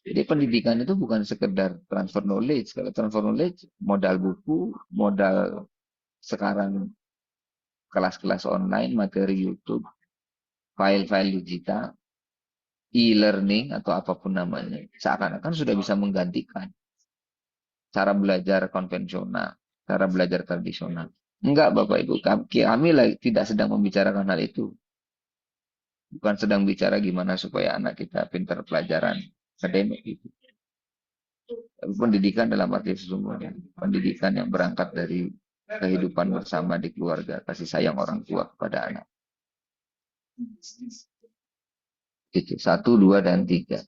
Jadi pendidikan itu bukan sekedar transfer knowledge. Kalau transfer knowledge, modal buku, modal sekarang kelas-kelas online, materi YouTube, file-file digital, e-learning atau apapun namanya. Seakan-akan sudah bisa menggantikan cara belajar konvensional, cara belajar tradisional. Enggak Bapak Ibu, kami tidak sedang membicarakan hal itu. Bukan sedang bicara gimana supaya anak kita pintar pelajaran akademik itu. Tapi pendidikan dalam arti sesungguhnya. Pendidikan yang berangkat dari kehidupan bersama di keluarga, kasih sayang orang tua kepada anak. Itu 1, 2, dan 3.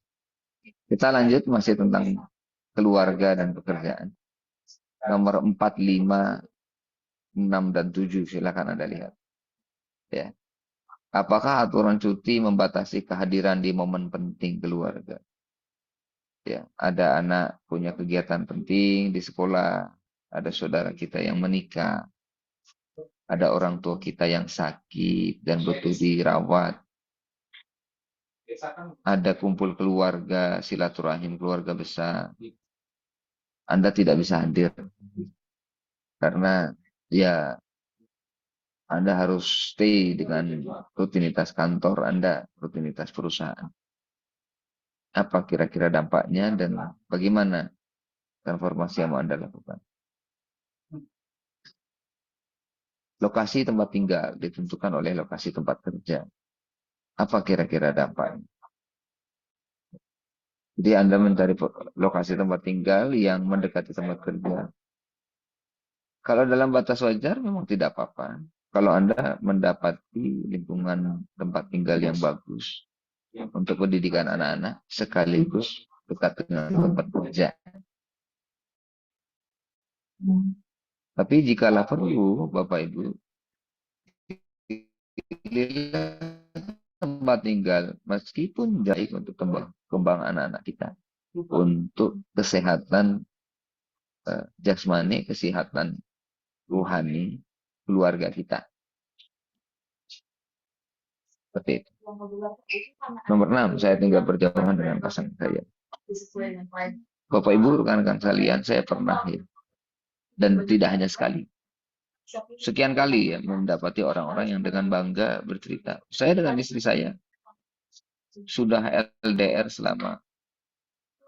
Kita lanjut masih tentang keluarga dan pekerjaan. Nomor 4, 5, 6, dan 7 silakan Anda lihat. Ya. Apakah aturan cuti membatasi kehadiran di momen penting keluarga? Ya, ada anak punya kegiatan penting di sekolah, ada saudara kita yang menikah, ada orang tua kita yang sakit dan butuh dirawat. ada kumpul keluarga, silaturahim keluarga besar, Anda tidak bisa hadir karena ya Anda harus stay dengan rutinitas kantor Anda, rutinitas perusahaan. Apa kira-kira dampaknya dan bagaimana transformasi yang mau Anda lakukan? Lokasi tempat tinggal ditentukan oleh lokasi tempat kerja. Apa kira-kira dampaknya? Jadi Anda mencari lokasi tempat tinggal yang mendekati tempat kerja. Kalau dalam batas wajar memang tidak apa-apa. Kalau Anda mendapati lingkungan tempat tinggal yang bagus untuk pendidikan anak-anak sekaligus dekat dengan tempat kerja. Tapi jikalau perlu, Bapak Ibu, pilihlah tempat tinggal meskipun jauh untuk kembang anak-anak kita, untuk kesehatan jasmani, kesehatan rohani keluarga kita. Seperti itu. Nomor 6, saya tinggal berjauhan dengan pasangan saya. Bapak Ibu, rekan-rekan sekalian, saya pernah ya, dan tidak hanya sekali, sekian kali ya mendapati orang-orang yang dengan bangga bercerita, saya dengan istri saya sudah LDR selama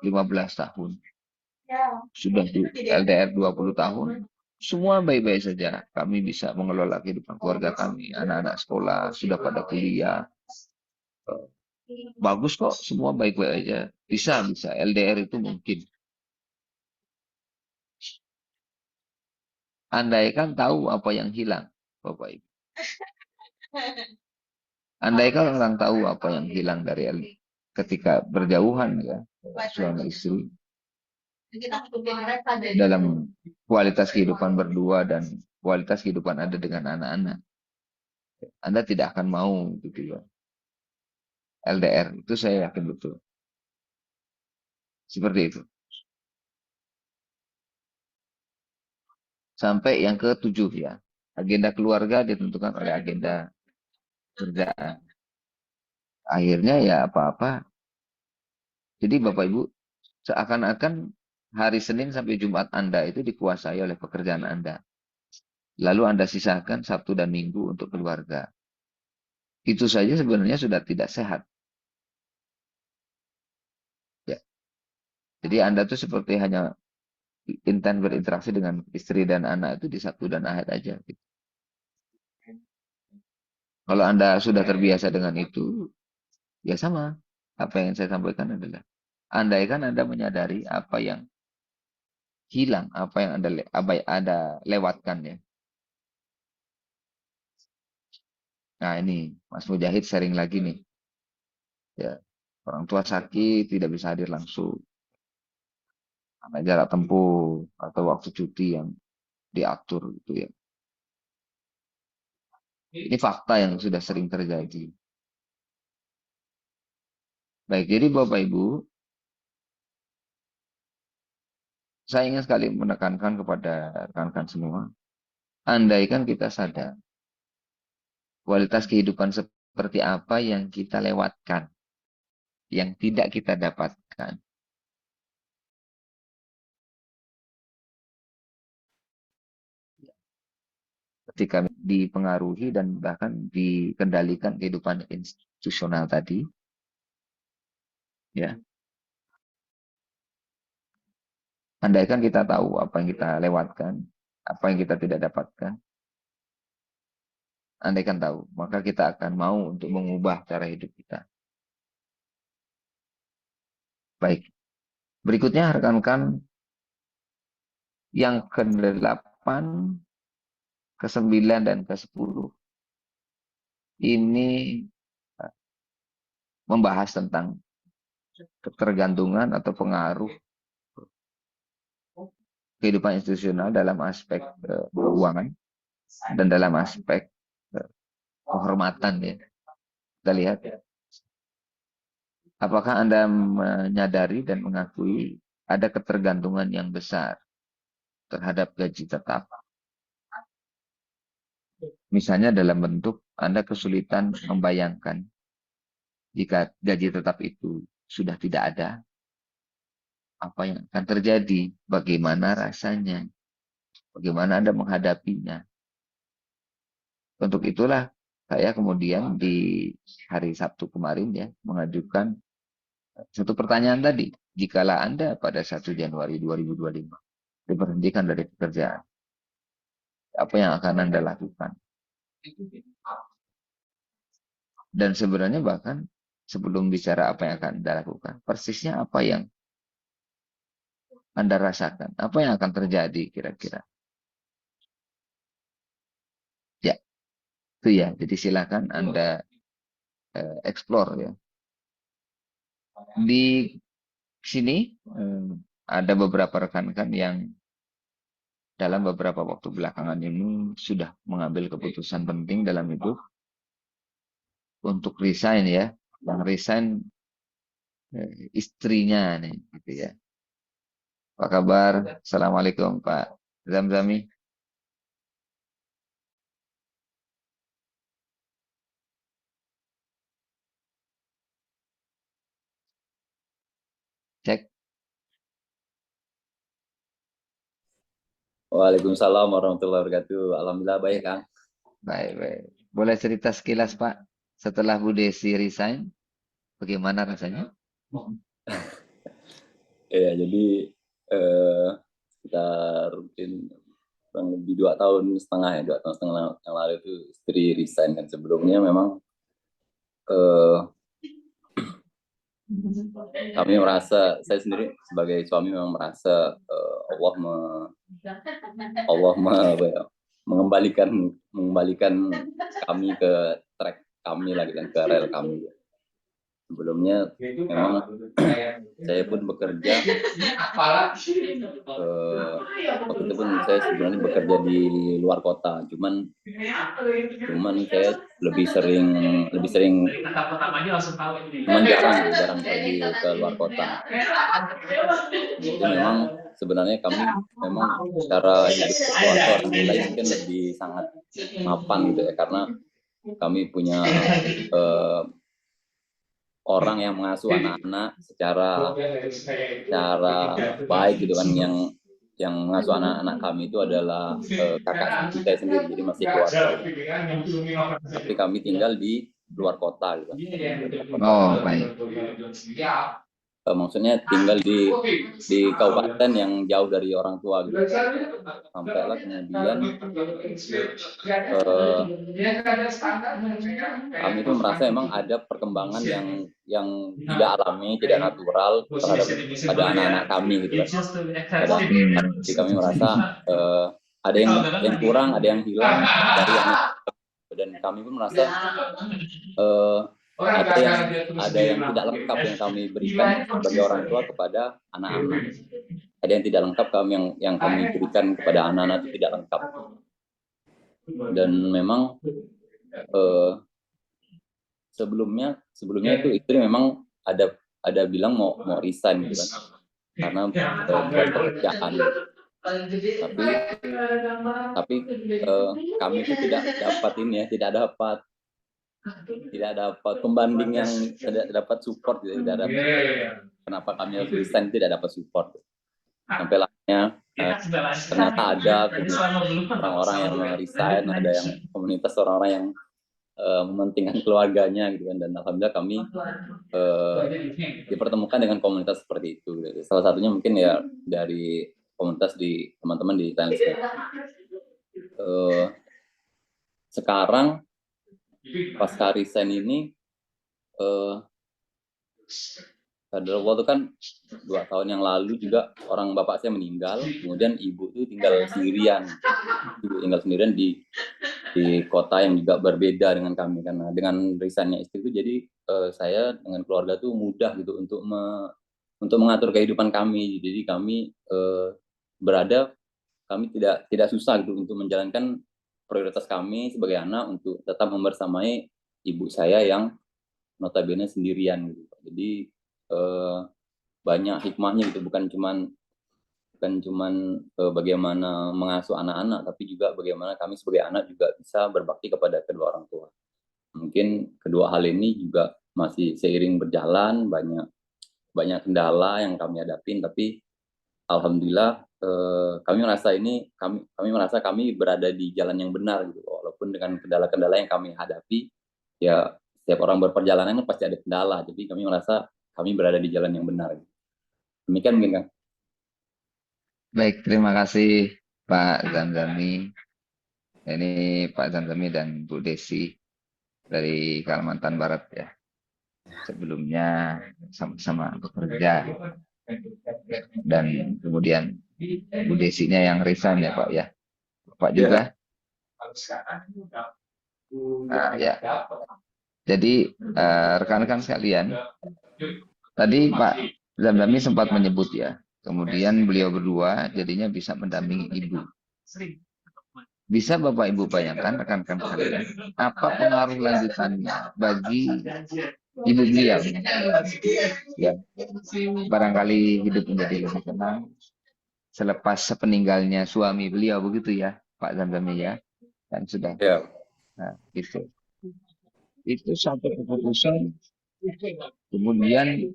15 tahun, sudah LDR 20 tahun, semua baik-baik saja. Kami bisa mengelola kehidupan keluarga kami, anak-anak sekolah sudah pada kuliah, bagus kok, semua baik-baik aja. Bisa LDR itu mungkin. Andaikan tahu apa yang hilang, Bapak Ibu. Andaikan orang tahu apa yang hilang dari ketika berjauhan ya, suami istri, dalam kualitas kehidupan berdua dan kualitas kehidupan Anda dengan anak-anak, Anda tidak akan mau gitu ya. LDR itu saya yakin betul. Seperti itu. Sampai yang ke-7 ya. Agenda keluarga ditentukan oleh agenda kerjaan. Akhirnya ya apa-apa. Jadi Bapak Ibu, seakan-akan hari Senin sampai Jumat Anda itu dikuasai oleh pekerjaan Anda. Lalu Anda sisakan Sabtu dan Minggu untuk keluarga. Itu saja sebenarnya sudah tidak sehat. Ya. Jadi Anda tuh seperti hanya intens berinteraksi dengan istri dan anak itu di Sabtu dan Ahad aja. Gitu. Kalau Anda sudah terbiasa dengan itu, ya sama. Apa yang saya sampaikan adalah, andaikan Anda menyadari apa yang hilang, apa yang Anda lewatkan ya. Nah ini, Mas Mujahid sharing lagi nih. Ya, orang tua sakit, tidak bisa hadir langsung. Karena jarak tempuh atau waktu cuti yang diatur gitu ya. Ini fakta yang sudah sering terjadi. Baik, jadi Bapak Ibu, saya ingin sekali menekankan kepada rekan-rekan semua, andaikan kita sadar kualitas kehidupan seperti apa yang kita lewatkan, yang tidak kita dapatkan. Ketika dipengaruhi dan bahkan dikendalikan kehidupan institusional tadi, ya. Andaikan kita tahu apa yang kita lewatkan, apa yang kita tidak dapatkan, andaikan tahu, maka kita akan mau untuk mengubah cara hidup kita. Baik, berikutnya rekan-rekan yang ke-8, ke-9, dan ke-10 ini membahas tentang ketergantungan atau pengaruh kehidupan institusional dalam aspek keuangan dan dalam aspek kehormatan ya. Kita lihat ya. Apakah Anda menyadari dan mengakui ada ketergantungan yang besar terhadap gaji tetap? Misalnya dalam bentuk Anda kesulitan membayangkan Jika gaji tetap itu sudah tidak ada, apa yang akan terjadi? Bagaimana rasanya? Bagaimana Anda menghadapinya? Untuk itulah saya kemudian di hari Sabtu kemarin ya mengajukan satu pertanyaan tadi. Jikalau Anda pada 1 Januari 2025 diberhentikan dari pekerjaan, apa yang akan Anda lakukan? Dan sebenarnya bahkan sebelum bicara apa yang akan Anda lakukan, persisnya apa yang Anda rasakan? Apa yang akan terjadi kira-kira? Ya, itu ya. Jadi silakan Anda explore ya. Di sini ada beberapa rekan-rekan yang dalam beberapa waktu belakangan ini sudah mengambil keputusan penting dalam hidup untuk resign ya. Yang resign istrinya nih gitu ya. Apa kabar? Assalamualaikum Pak Zamzami. Cek. Waalaikumsalam warahmatullahi wabarakatuh. Alhamdulillah baik, Kang. Baik, baik. Boleh cerita sekilas Pak, setelah Bu Desi resign, bagaimana rasanya? Ya, jadi sekitar mungkin kurang lebih 2 tahun setengah ya, 2 tahun setengah yang lalu itu istri resign kan. Sebelumnya memang kami merasa, saya sendiri sebagai suami memang merasa mengembalikan kami ke track kami lagi dan ke rel kami. Sebelumnya memang saya pun bekerja, waktu itu pun saya sebenarnya bekerja di luar kota, cuman saya lebih sering cuman jarang pergi ke luar kota. Jadi memang sebenarnya kami memang secara hidup keluarga orang lain mungkin lebih sangat mapan gitu ya, karena kami punya orang yang mengasuh anak-anak secara baik gitu kan. Yang mengasuh anak-anak kami itu adalah kakak saya sendiri, jadi masih keluarga. Tapi kami tinggal di luar kota gitu. Oh, baik. Maksudnya tinggal di kabupaten yang jauh dari orang tua gitu. Sampailah kemudian kami itu merasa memang ada perkembangan yang tidak alami, tidak natural pada anak-anak kami gitu kan. Jadi kami merasa ada yang kurang, ada yang hilang dari anak, dan kami pun merasa ada yang tidak lengkap yang kami berikan sebagai orang tua kepada anak-anak. Ada yang tidak lengkap yang kami berikan kepada anak-anak itu tidak lengkap. Dan memang sebelumnya itu istri memang ada bilang mau resign gitu kan, karena buat pekerjaan. Tapi kami itu tidak dapat pembanding yang tidak dapat support gitu, tidak dapat kenapa kami harus resign, tidak dapat support. Sampai akhirnya ternyata ada orang-orang yang resign, ada yang komunitas orang-orang yang mementingkan keluarganya gitu kan, dan alhamdulillah kami dipertemukan dengan komunitas seperti itu gitu. Salah satunya mungkin ya dari komunitas di teman-teman di Thailand. Sekarang pasca resign ini Qadarullah itu kan 2 tahun yang lalu juga orang bapak saya meninggal, kemudian ibu itu tinggal sendirian di kota yang juga berbeda dengan kami, karena dengan resignnya istri itu jadi saya dengan keluarga tuh mudah gitu untuk mengatur kehidupan kami. Jadi kami kami tidak susah gitu untuk menjalankan prioritas kami sebagai anak untuk tetap membersamai ibu saya yang notabene sendirian gitu. Jadi banyak hikmahnya gitu, bukan cuman bagaimana mengasuh anak-anak, tapi juga bagaimana kami sebagai anak juga bisa berbakti kepada kedua orang tua. Mungkin kedua hal ini juga masih seiring berjalan, banyak kendala yang kami hadapin, tapi alhamdulillah kami merasa kami berada di jalan yang benar gitu. Walaupun dengan kendala-kendala yang kami hadapi, ya setiap orang berperjalanan pasti ada kendala. Jadi kami merasa kami berada di jalan yang benar. Demikian mungkin Kang. Baik, terima kasih Pak Zamzami. Ini Pak Zamzami dan Bu Desi dari Kalimantan Barat ya. Sebelumnya sama-sama bekerja dan kemudian Bu Desinya yang resign ya Pak ya. Pak juga. Nah, ya. Jadi rekan-rekan sekalian, tadi Pak Zamzami sempat menyebut ya, kemudian beliau berdua jadinya bisa mendampingi ibu. Bisa Bapak Ibu bayangkan rekan-rekan sekalian, apa pengaruh lanjutannya bagi ibu beliau? Ya, barangkali hidup menjadi lebih tenang selepas sepeninggalnya suami beliau, begitu ya Pak Zamzami ya, kan sudah. Ya. Nah, itu satu keputusan, kemudian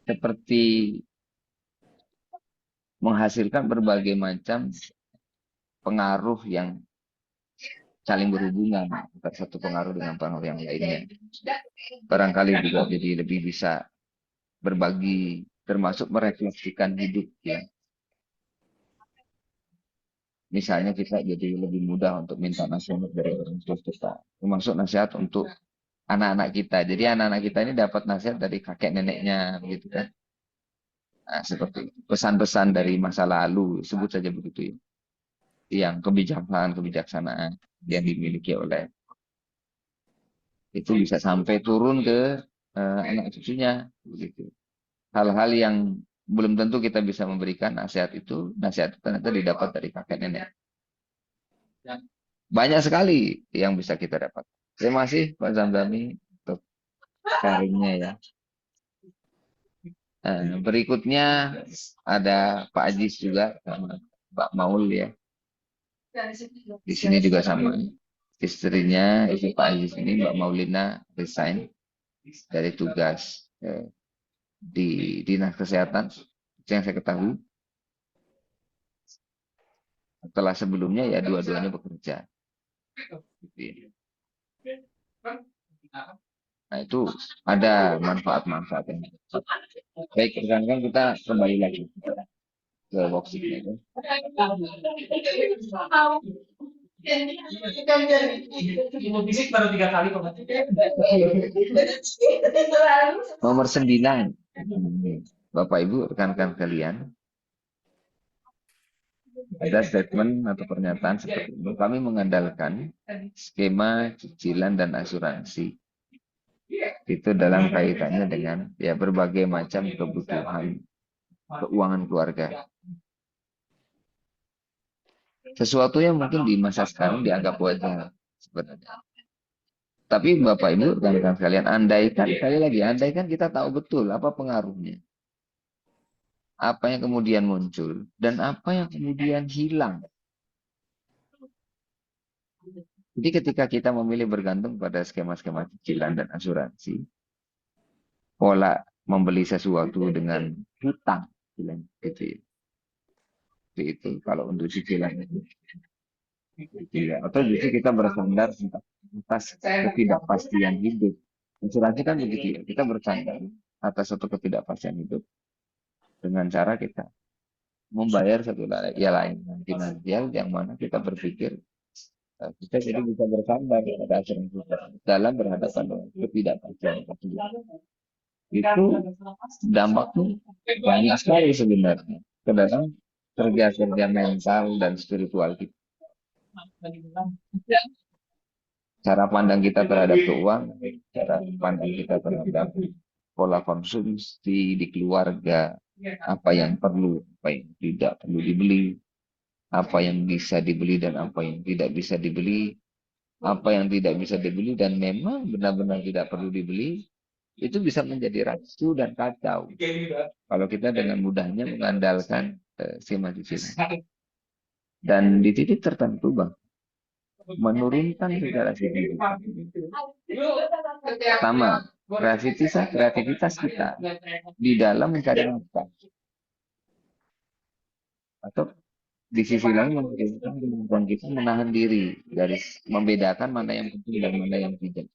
seperti menghasilkan berbagai macam pengaruh yang saling berhubungan, antara satu pengaruh dengan pengaruh yang lainnya. Barangkali juga jadi lebih bisa berbagi, termasuk merefleksikan hidup ya. Misalnya kita jadi lebih mudah untuk minta nasihat dari orang tua kita, termasuk nasihat untuk anak-anak kita. Jadi anak-anak kita ini dapat nasihat dari kakek neneknya, gitu kan. Nah, seperti pesan-pesan dari masa lalu, sebut saja begitu ya. Yang kebijaksanaan yang dimiliki oleh itu bisa sampai turun ke anak cucunya, begitu. Hal-hal yang belum tentu kita bisa memberikan nasihat itu ternyata didapat dari kakek nenek. Banyak sekali yang bisa kita dapat. Terima kasih Pak Zamzami untuk sharingnya ya. Berikutnya ada Pak Ajis juga sama Pak Maul ya. Di sini juga sama. Istrinya itu Pak Ajis ini Mbak Maulina resign dari tugas di Dinas Kesehatan yang saya ketahui. Setelah sebelumnya ya dua-duanya bekerja. Nah itu ada manfaat-manfaatnya. Baik, rekan-rekan kita kembali lagi ke worksheet-nya. Fisik baru 3 kali kok. Nomor 9. Bapak Ibu, rekan-rekan kalian. Ada statement atau pernyataan seperti ini. Kami mengandalkan skema cicilan dan asuransi. Itu dalam kaitannya dengan ya berbagai macam kebutuhan keuangan keluarga. Sesuatu yang mungkin di masa sekarang dianggap wajar sebenarnya. Tapi Bapak Ibu dan rekan sekalian, andaikan kita tahu betul apa pengaruhnya. Apa yang kemudian muncul dan apa yang kemudian hilang. Jadi ketika kita memilih bergantung pada skema-skema cicilan dan asuransi, pola membeli sesuatu dengan hutang, gitu ya. Itu kalau untuk cicilan itu. Ya, atau justru kita bersandar atas ketidakpastian hidup. Asuransi kan begitu ya, kita bersandar atas satu ketidakpastian hidup dengan cara kita membayar satu lain finansial yang mana kita berpikir kita jadi bisa bersandar pada asuransi dalam berhadapan dengan ketidakpastian tersebut. Itu dampaknya banyak sekali sebenarnya ke dalam kerja-kerja mental dan spiritual kita. Cara pandang kita terhadap keuangan, cara pandang kita terhadap pola konsumsi di keluarga, apa yang perlu, apa yang tidak perlu dibeli, apa yang bisa dibeli dan apa yang tidak bisa dibeli, apa yang tidak bisa dibeli dan memang benar-benar tidak perlu dibeli, itu bisa menjadi rancu dan kacau kalau kita dengan mudahnya mengandalkan skema cicilan. Dan di titik tertentu Bang, menurunkan segala sisi. Pertama, kreativitas kita di dalam mencari nafkah, atau di sisi lain memberikan kemampuan kita menahan diri dari membedakan mana yang penting dan mana yang tidak.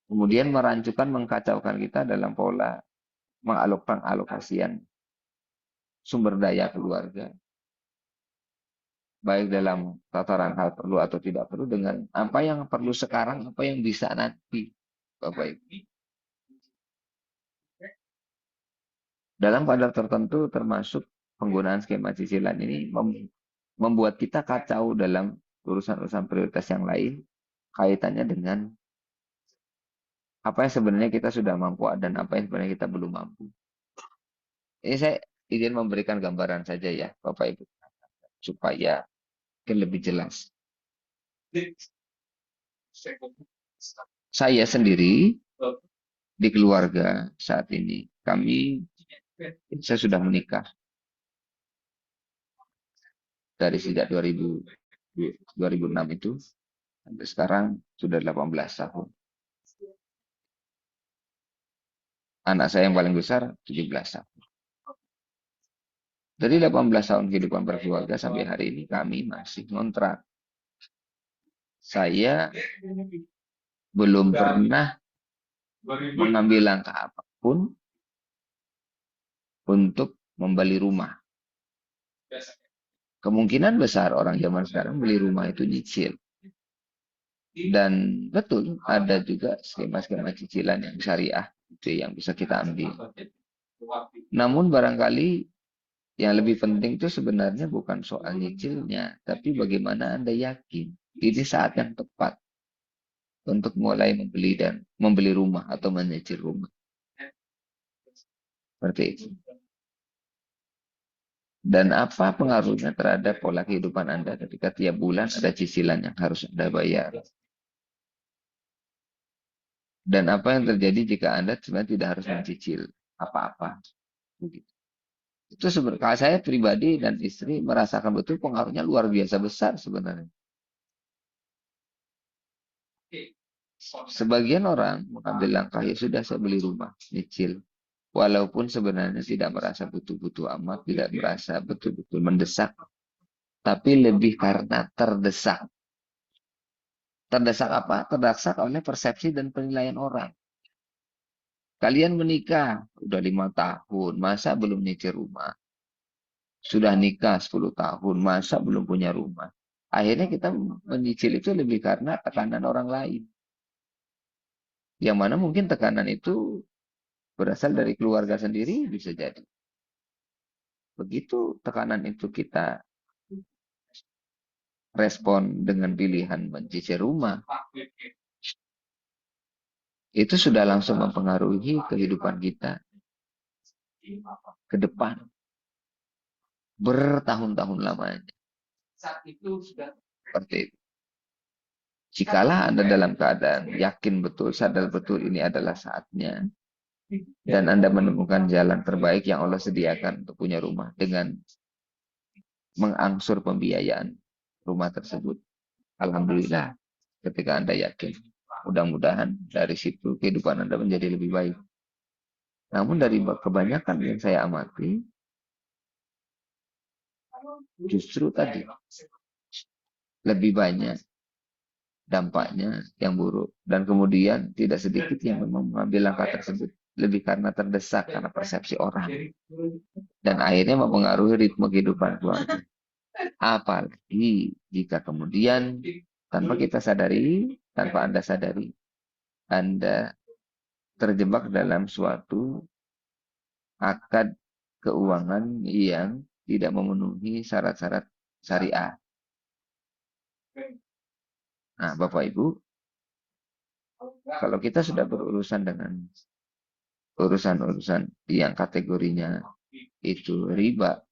Kemudian merancukan, mengkacaukan kita dalam pola mengalokasian sumber daya keluarga, baik dalam tataran hal perlu atau tidak perlu, dengan apa yang perlu sekarang, apa yang bisa nanti, Bapak Ibu. Dalam kadar tertentu, termasuk penggunaan skema cicilan ini membuat kita kacau dalam urusan-urusan prioritas yang lain, kaitannya dengan apa yang sebenarnya kita sudah mampu dan apa yang sebenarnya kita belum mampu. Ini saya ingin memberikan gambaran saja ya, Bapak Ibu, supaya mungkin lebih jelas. Saya sendiri di keluarga saat ini, saya sudah menikah dari sejak 2006 itu sampai sekarang sudah 18 tahun. Anak saya yang paling besar 17 tahun. Dari 18 tahun kehidupan berkeluarga sampai hari ini kami masih ngontrak. Saya belum pernah mengambil langkah apapun untuk membeli rumah. Kemungkinan besar orang zaman sekarang beli rumah itu nyicil. Dan betul, ada juga skema-skema cicilan yang syariah itu yang bisa kita ambil. Namun barangkali yang lebih penting itu sebenarnya bukan soal nyicilnya, tapi bagaimana Anda yakin ini saat yang tepat untuk mulai membeli rumah atau menyicil rumah. Seperti itu. Dan apa pengaruhnya terhadap pola kehidupan Anda ketika tiap bulan ada cicilan yang harus Anda bayar. Dan apa yang terjadi jika Anda sebenarnya tidak harus mencicil apa-apa. Begitu. Itu kalau saya pribadi dan istri merasakan betul pengaruhnya luar biasa besar sebenarnya. Sebagian orang mengambil langkah, ya sudah saya beli rumah, nyicil. Walaupun sebenarnya tidak merasa butuh-butuh amat, tidak merasa betul-betul mendesak. Tapi lebih karena terdesak. Terdesak apa? Terdesak oleh persepsi dan penilaian orang. Kalian menikah, udah 5 tahun, masa belum nyicil rumah? Sudah nikah 10 tahun, masa belum punya rumah? Akhirnya kita menyicil itu lebih karena tekanan orang lain. Yang mana mungkin tekanan itu berasal dari keluarga sendiri, bisa jadi. Begitu tekanan itu kita respon dengan pilihan mencicil rumah, itu sudah langsung mempengaruhi kehidupan kita ke depan. Bertahun-tahun lamanya. Seperti itu. Jikalah Anda dalam keadaan yakin betul, sadar betul ini adalah saatnya, dan Anda menemukan jalan terbaik yang Allah sediakan untuk punya rumah dengan mengangsur pembiayaan rumah tersebut. Alhamdulillah, ketika Anda yakin, mudah-mudahan dari situ kehidupan Anda menjadi lebih baik. Namun dari kebanyakan yang saya amati, justru tadi lebih banyak dampaknya yang buruk, dan kemudian tidak sedikit yang memang mengambil langkah tersebut lebih karena terdesak karena persepsi orang, dan akhirnya mempengaruhi ritme kehidupan keluarga. Apalagi jika kemudian tanpa kita sadari, tanpa Anda sadari, Anda terjebak dalam suatu akad keuangan yang tidak memenuhi syarat-syarat syariah. Nah, Bapak Ibu, kalau kita sudah berurusan dengan urusan-urusan yang kategorinya itu riba,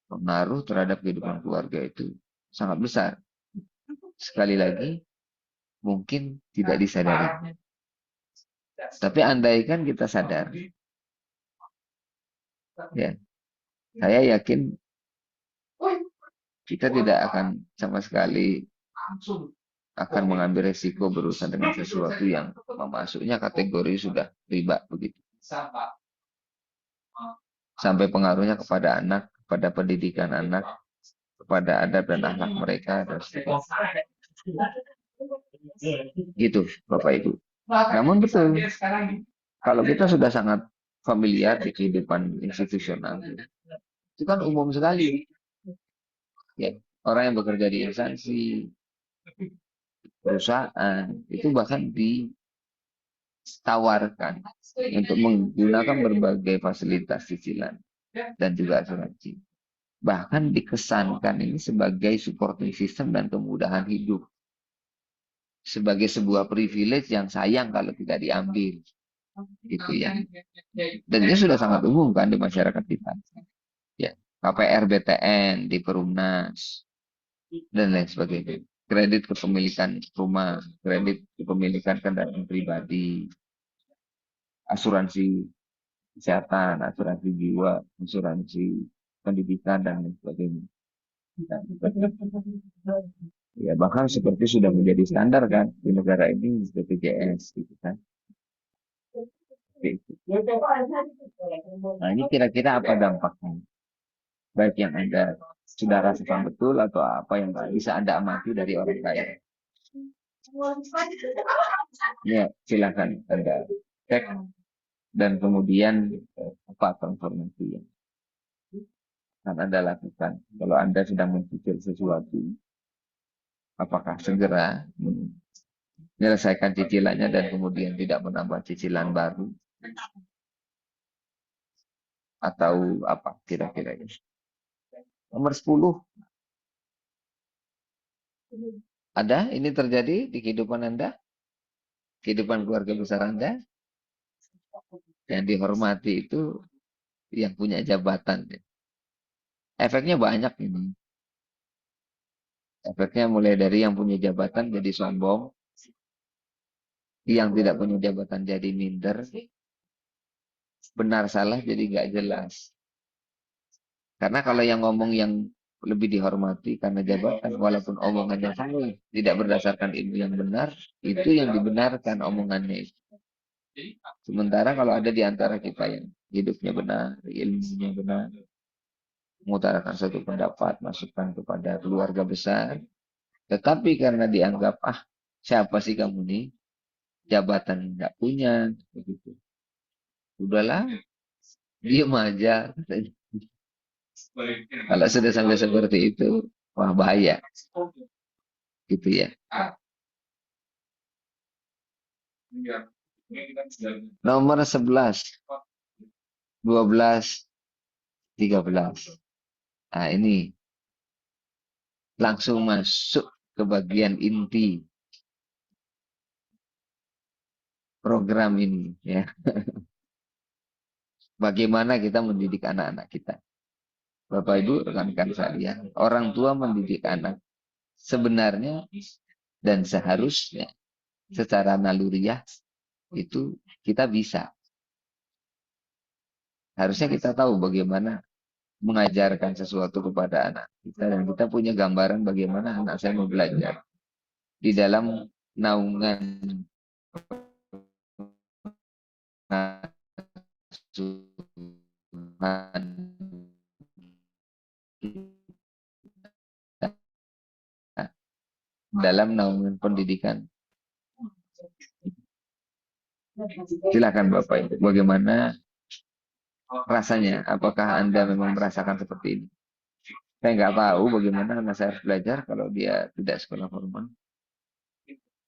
pengaruh terhadap kehidupan keluarga itu sangat besar. Sekali lagi, mungkin tidak disadari. Tapi andaikan kita sadar, ya, saya yakin kita tidak akan sama sekali akan mengambil resiko berurusan dengan sesuatu yang masuknya kategori sudah riba begitu. Sampai pengaruhnya kepada anak, kepada pendidikan anak, kepada adab dan akhlak mereka dan seterusnya. Gitu, Bapak Ibu. Namun betul, kalau kita sudah sangat familiar di kehidupan institusional, itu kan umum sekali. Ya, orang yang bekerja di instansi, perusahaan, itu bahkan ditawarkan untuk menggunakan berbagai fasilitas cicilan dan juga asuransi. Bahkan dikesankan ini sebagai supporting system dan kemudahan hidup. Sebagai sebuah privilege yang sayang kalau tidak diambil. Gitu ya. Dan ini sudah sangat umum kan di masyarakat kita. Ya, KPR BTN di Perumnas dan lain sebagainya. Kredit kepemilikan rumah, kredit kepemilikan kendaraan pribadi, asuransi kesehatan, asuransi jiwa, asuransi pendidikan dan lain sebagainya. Ya, bahkan seperti sudah menjadi standar kan di negara ini BPJS gitu kan. Nah, ini kira-kira apa dampaknya? Baik yang Anda sudah rasakan betul atau apa yang bisa Anda amati dari orang lain. Ya, silakan Anda cek dan kemudian apa transformasi yang akan Anda lakukan. Kalau Anda sedang mencicil sesuatu, apakah segera menyelesaikan cicilannya dan kemudian tidak menambah cicilan baru? Atau apa kira-kira ini? Nomor 10. Ada ini terjadi di kehidupan Anda? Kehidupan keluarga besar Anda? Yang dihormati itu yang punya jabatan. Efeknya banyak ini. Efeknya mulai dari yang punya jabatan jadi sombong, yang tidak punya jabatan jadi minder, benar salah jadi nggak jelas. Karena kalau yang ngomong yang lebih dihormati karena jabatan, walaupun omongannya salah, tidak berdasarkan ilmu yang benar, itu yang dibenarkan omongannya. Sementara kalau ada di antara kita yang hidupnya benar, ilmunya benar, mengutarakan satu pendapat, masukan kepada keluarga besar, tetapi karena dianggap, siapa sih kamu nih, jabatan nggak punya, begitu. Udahlah, diam aja. Kalau sudah sampai seperti itu, wah bahaya. Gitu ya. Nomor 11, 12, 13. Nah ini langsung masuk ke bagian inti program ini ya. Bagaimana kita mendidik anak-anak kita. Bapak Ibu, rekan-rekan sekalian, orang tua mendidik anak sebenarnya dan seharusnya secara naluriah itu kita bisa. Harusnya kita tahu bagaimana mengajarkan sesuatu kepada anak kita dan kita punya gambaran bagaimana anak saya mau belajar di dalam naungan dalam naungan pendidikan. Silakan Bapak Ibu, bagaimana rasanya? Apakah Anda memang merasakan seperti ini? Saya nggak tahu bagaimana anak saya harus belajar kalau dia tidak sekolah formal.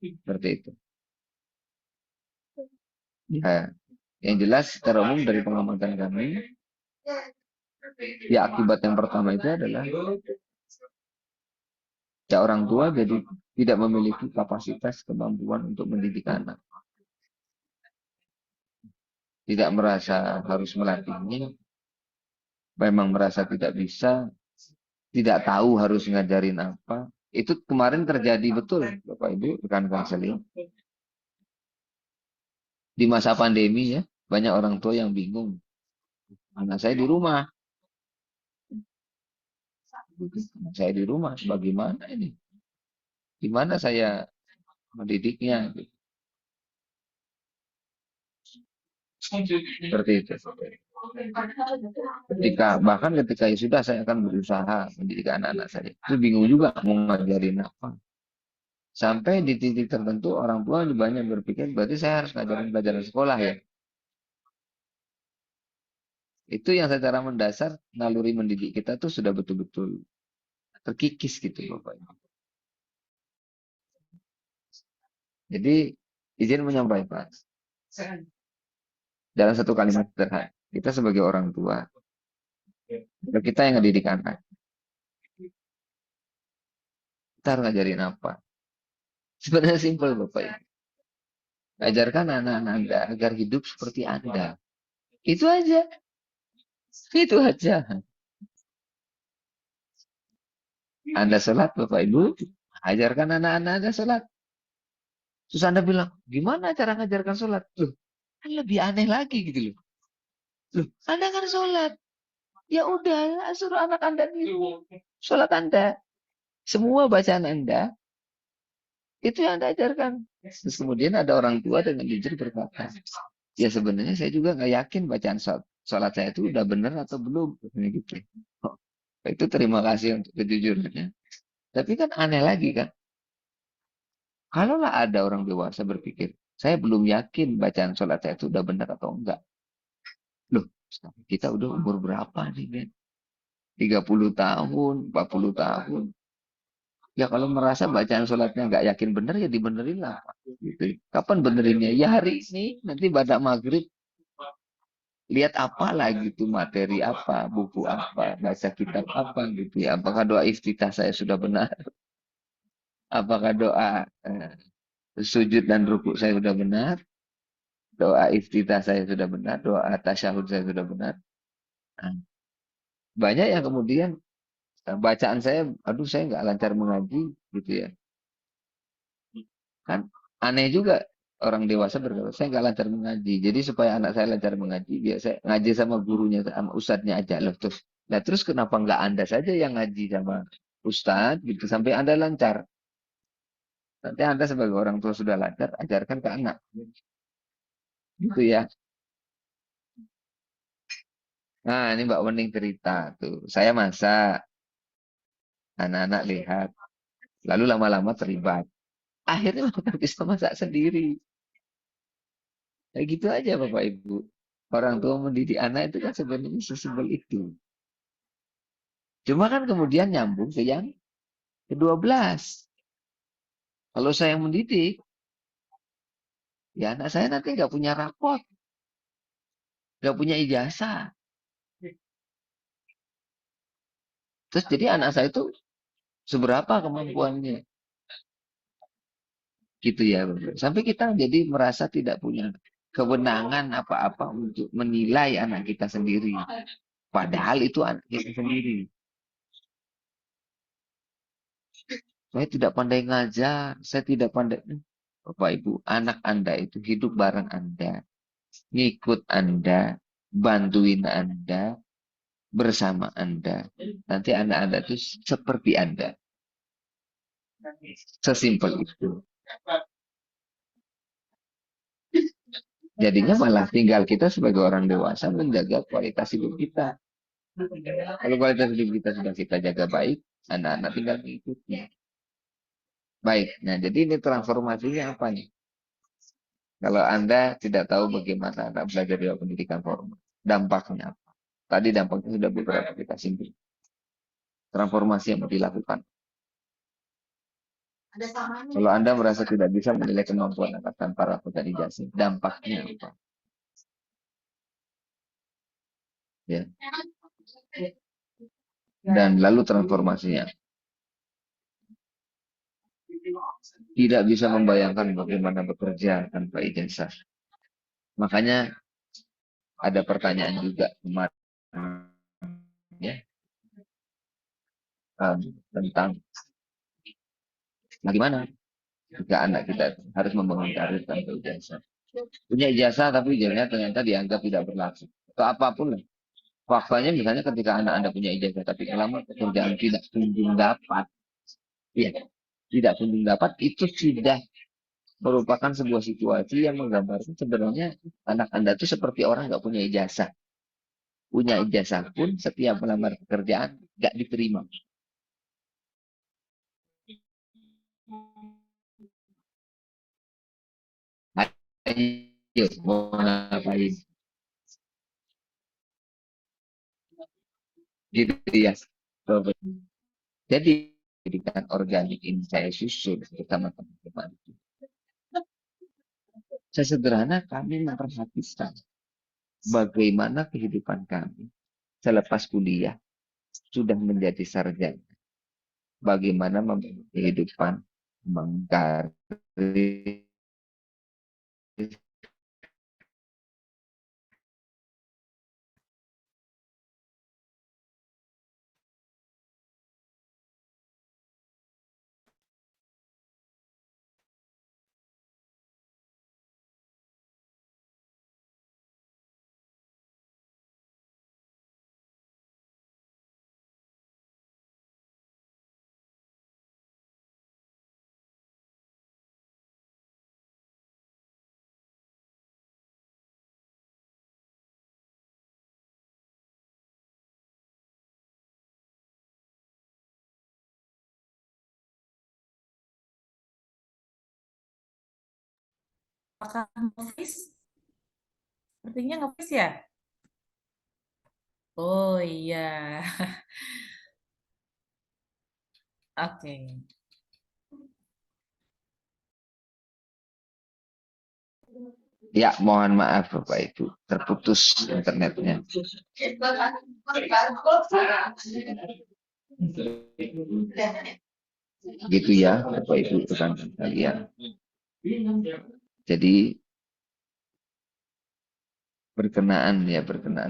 Seperti itu. Ya, yang jelas secara umum dari pengamatan kami, ya akibat yang pertama itu adalah ya orang tua jadi tidak memiliki kapasitas kemampuan untuk mendidik anak. Tidak merasa harus melatihnya, memang merasa tidak bisa, tidak tahu harus ngajarin apa. Itu kemarin terjadi betul, Bapak Ibu, rekan-rekan sekalian. Di masa pandemi ya, banyak orang tua yang bingung. Anak saya di rumah. Anak saya di rumah, bagaimana ini? Gimana saya mendidiknya. Seperti itu. Bahkan ketika ya sudah saya akan berusaha mendidik anak-anak saya. Itu bingung juga mau ngajarin apa. Sampai di titik tertentu orang tua banyak berpikir berarti saya harus ngajarin pelajaran sekolah ya. Itu yang secara mendasar naluri mendidik kita tuh sudah betul-betul terkikis gitu Bapak. Jadi izin menyampaikan dalam satu kalimat sederhana. Kita sebagai orang tua, kita yang ngedidik anak, kita harus ngajarin apa? Sebenarnya simpel Bapak Ibu. Ajarkan anak-anak Anda agar hidup seperti Anda. Itu aja. Itu aja. Anda sholat Bapak Ibu, ajarkan anak-anak Anda sholat. Terus Anda bilang, gimana cara ngajarkan sholat? Loh, kan lebih aneh lagi gitu loh. Loh, Anda kan sholat. Ya udah, suruh anak Anda niru sholat Anda. Semua bacaan Anda, itu yang Anda ajarkan. Terus kemudian ada orang tua dengan jujur berkata, ya sebenarnya saya juga nggak yakin bacaan sholat saya itu udah benar atau belum. Gitu. Oh, itu terima kasih untuk kejujurannya. Tapi kan aneh lagi kan. Kalaulah ada orang dewasa berpikir, saya belum yakin bacaan sholat saya itu udah benar atau enggak. Loh, kita udah umur berapa nih, Ben? 30 tahun, 40 tahun. Ya kalau merasa bacaan sholatnya nggak yakin benar, ya dibenerin lah. Gitu. Kapan benerinnya? Ya hari ini, nanti pada maghrib. Lihat apa lah gitu, materi apa, buku apa, baca kitab apa gitu ya. Apakah doa iftitah saya sudah benar? Apakah doa sujud dan ruku saya sudah benar? Doa iftitah saya sudah benar, doa tasyahud saya sudah benar. Nah, banyak yang kemudian bacaan saya, aduh saya nggak lancar mengaji gitu ya. Kan aneh juga orang dewasa berkata, saya nggak lancar mengaji. Jadi supaya anak saya lancar mengaji, biar saya ngaji sama gurunya, sama ustadznya aja loh. Terus kenapa nggak Anda saja yang ngaji sama ustadz gitu sampai Anda lancar? Nanti Anda sebagai orang tua sudah lancar, ajarkan ke anak. Gitu ya. Nah, ini Mbak Wening cerita tuh. Saya masak, anak-anak lihat, lalu lama-lama terlibat. Akhirnya mereka bisa masak sendiri. Kayak gitu aja Bapak Ibu. Orang tua mendidik anak itu kan sebenarnya sesimpel itu. Cuma kan kemudian nyambung ke yang ke-12. Kalau saya yang mendidik, ya anak saya nanti nggak punya rapot. Nggak punya ijazah. Terus jadi anak saya itu seberapa kemampuannya. Gitu ya. Sampai kita jadi merasa tidak punya kewenangan apa-apa untuk menilai anak kita sendiri. Padahal itu anak kita sendiri. Saya tidak pandai ngajar, saya tidak pandai. Bapak Ibu, anak Anda itu hidup bareng Anda. Ngikut Anda, bantuin Anda, bersama Anda. Nanti anak Anda itu seperti Anda. Sesimpel itu. Jadinya malah tinggal kita sebagai orang dewasa menjaga kualitas hidup kita. Kalau kualitas hidup kita sudah kita jaga baik, anak-anak tinggal mengikuti. Baik, nah jadi ini transformasinya apa nih? Kalau Anda tidak tahu bagaimana Anda belajar di pendidikan formal, dampaknya apa? Tadi dampaknya sudah beberapa kita singgung. Transformasi yang dilakukan. Kalau Anda merasa tidak bisa menilai kemampuan anak tanpa rapot dan ijazah, dampaknya apa? Ya. Dan lalu transformasinya. Tidak bisa membayangkan bagaimana bekerja tanpa ijazah. Makanya ada pertanyaan juga kemarin ya, tentang bagaimana jika anak kita harus membangun karir tanpa ijazah. Punya ijazah tapi ijazahnya ternyata dianggap tidak berlaku. Atau apapun lah. Faktanya misalnya ketika anak Anda punya ijazah tapi selama pekerjaan tidak kunjung dapat. Iya, tidak kunjung dapat itu sudah merupakan sebuah situasi yang menggambarkan sebenarnya anak Anda itu seperti orang nggak punya ijazah. Punya ijazah pun setiap melamar pekerjaan nggak diterima. Ayo, mau ngapain? Gitu ya. Jadi, pendidikan organik ini saya susun bersama teman-teman. Sesederhana kami memperhatikan bagaimana kehidupan kami selepas kuliah sudah menjadi sarjana. Bagaimana membangun kehidupan, mengkarir, Apakah nge-freeze? Sepertinya nge-freeze ya? Oh iya. Oke. ya mohon maaf Bapak Ibu, terputus internetnya. Gitu ya Bapak Ibu rekan kalian. Jadi berkenaan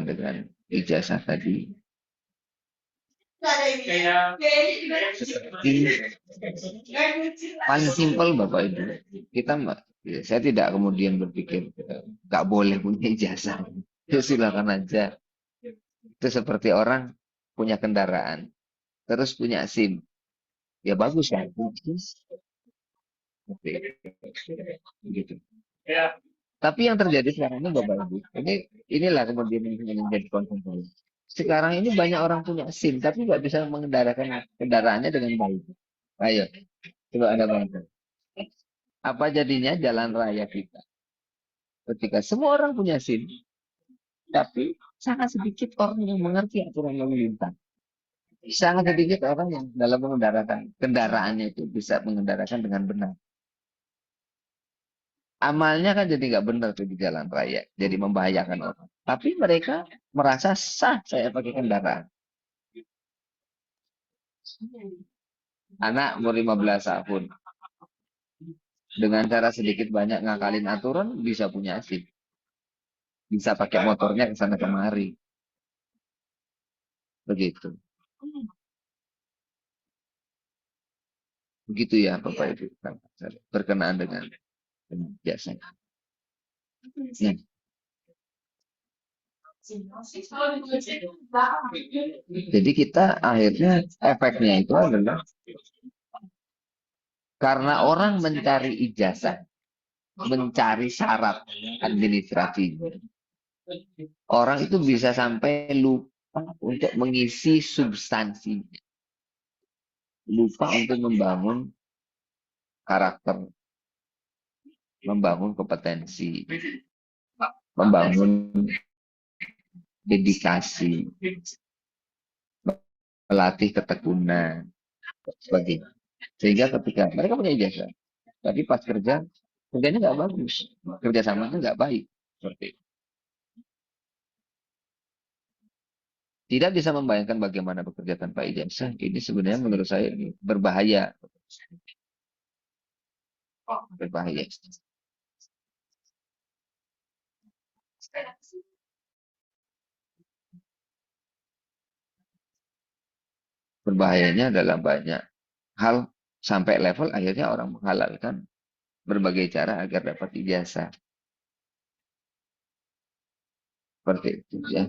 dengan ijazah tadi. Ini paling simpel Bapak Ibu. Saya tidak kemudian berpikir nggak boleh punya ijazah. Ya silakan aja. Itu seperti orang punya kendaraan, terus punya SIM. Ya bagus kan? Gitu. Tapi yang terjadi sekarang ini Bapak Ibu, inilah kemudian yang menjadi concern saya. Sekarang ini banyak orang punya SIM, tapi nggak bisa mengendarakan kendaraannya dengan baik. Ayo, coba Anda bayangkan. Apa jadinya jalan raya kita? Ketika semua orang punya SIM, tapi sangat sedikit orang yang mengerti aturan lalu lintas. Sangat sedikit orang yang dalam mengendarakan kendaraannya itu bisa mengendarakan dengan benar. Amalnya kan jadi nggak benar tuh di jalan raya, jadi membahayakan orang. Tapi mereka merasa sah saya pakai kendaraan. Anak umur 15 tahun dengan cara sedikit banyak ngakalin aturan bisa punya SIM, bisa pakai motornya ke sana kemari, begitu. Begitu ya Bapak Ibu berkenaan dengan jasa. Nah, jadi kita akhirnya efeknya itu adalah karena orang mencari ijazah, mencari syarat administratif, orang itu bisa sampai lupa untuk mengisi substansi, lupa untuk membangun karakter, membangun kompetensi, membangun dedikasi, melatih ketekunan, sebagainya. Sehingga ketika mereka punya ijazah, tapi pas kerjanya nggak bagus, kerjasamanya nggak baik, seperti itu. Tidak bisa membayangkan bagaimana bekerja tanpa ijazah. Ini sebenarnya menurut saya ini berbahaya. Berbahaya. Berbahayanya dalam banyak hal sampai level akhirnya orang menghalalkan berbagai cara agar dapat ijazah. Seperti itu ya.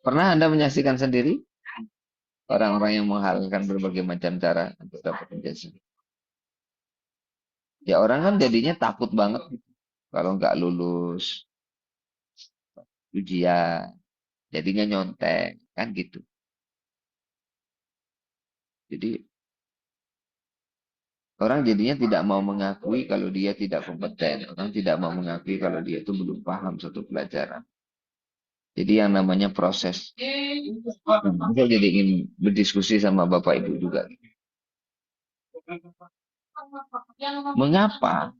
Pernah Anda menyaksikan sendiri orang-orang yang menghalalkan berbagai macam cara untuk dapat ijazah? Ya orang kan jadinya takut banget gitu. Kalau nggak lulus ujian, jadinya nyontek, kan gitu. Jadi orang jadinya tidak mau mengakui kalau dia tidak kompeten. Orang tidak mau mengakui kalau dia itu belum paham suatu pelajaran. Jadi yang namanya proses. Saya jadi ingin berdiskusi sama Bapak Ibu juga. Mengapa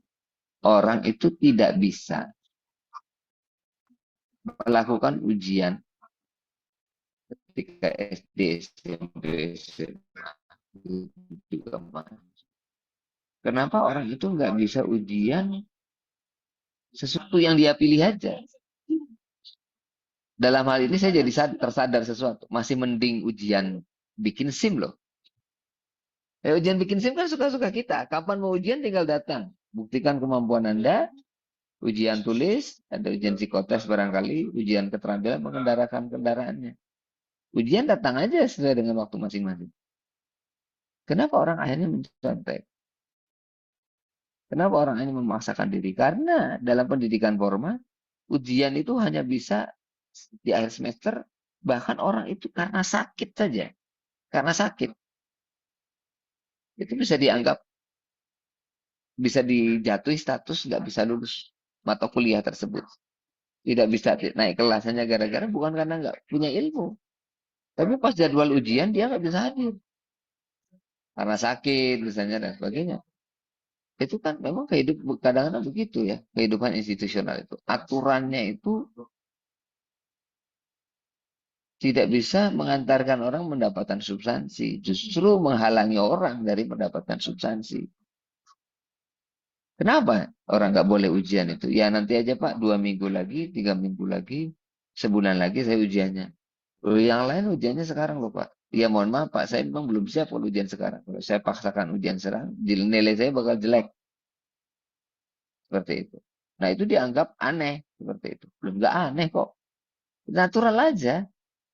orang itu tidak bisa melakukan ujian ketika SD, SMP, SMA, juga kenapa orang itu nggak bisa ujian sesuatu yang dia pilih aja? Dalam hal ini saya jadi tersadar sesuatu. Masih mending ujian bikin SIM loh. Ujian bikin SIM kan suka-suka kita. Kapan mau ujian tinggal datang. Buktikan kemampuan Anda. Ujian tulis, ada ujian psikotes barangkali. Ujian keterampilan mengendarakan kendaraannya. Ujian datang aja sesuai dengan waktu masing-masing. Kenapa orang akhirnya mencontek? Kenapa orang ini memaksakan diri? Karena dalam pendidikan formal, ujian itu hanya bisa di akhir semester, bahkan orang itu karena sakit saja. Karena sakit. Itu bisa dianggap, bisa dijatuhi status nggak bisa lulus mata kuliah tersebut. Tidak bisa naik kelas hanya gara-gara bukan karena nggak punya ilmu. Tapi pas jadwal ujian dia nggak bisa hadir. Karena sakit misalnya dan sebagainya. Itu kan memang kehidupan kadang-kadang begitu ya. Kehidupan institusional itu. Aturannya itu tidak bisa mengantarkan orang mendapatkan substansi. Justru menghalangi orang dari mendapatkan substansi. Kenapa orang nggak boleh ujian itu? Ya nanti aja Pak, 2 minggu lagi, 3 minggu lagi, sebulan lagi saya ujiannya. Yang lain ujiannya sekarang loh Pak. Ya mohon maaf Pak, saya memang belum siap kalau ujian sekarang. Kalau saya paksakan ujian sekarang, nilai saya bakal jelek. Seperti itu. Nah itu dianggap aneh. Seperti itu. Belum nggak aneh kok. Natural aja.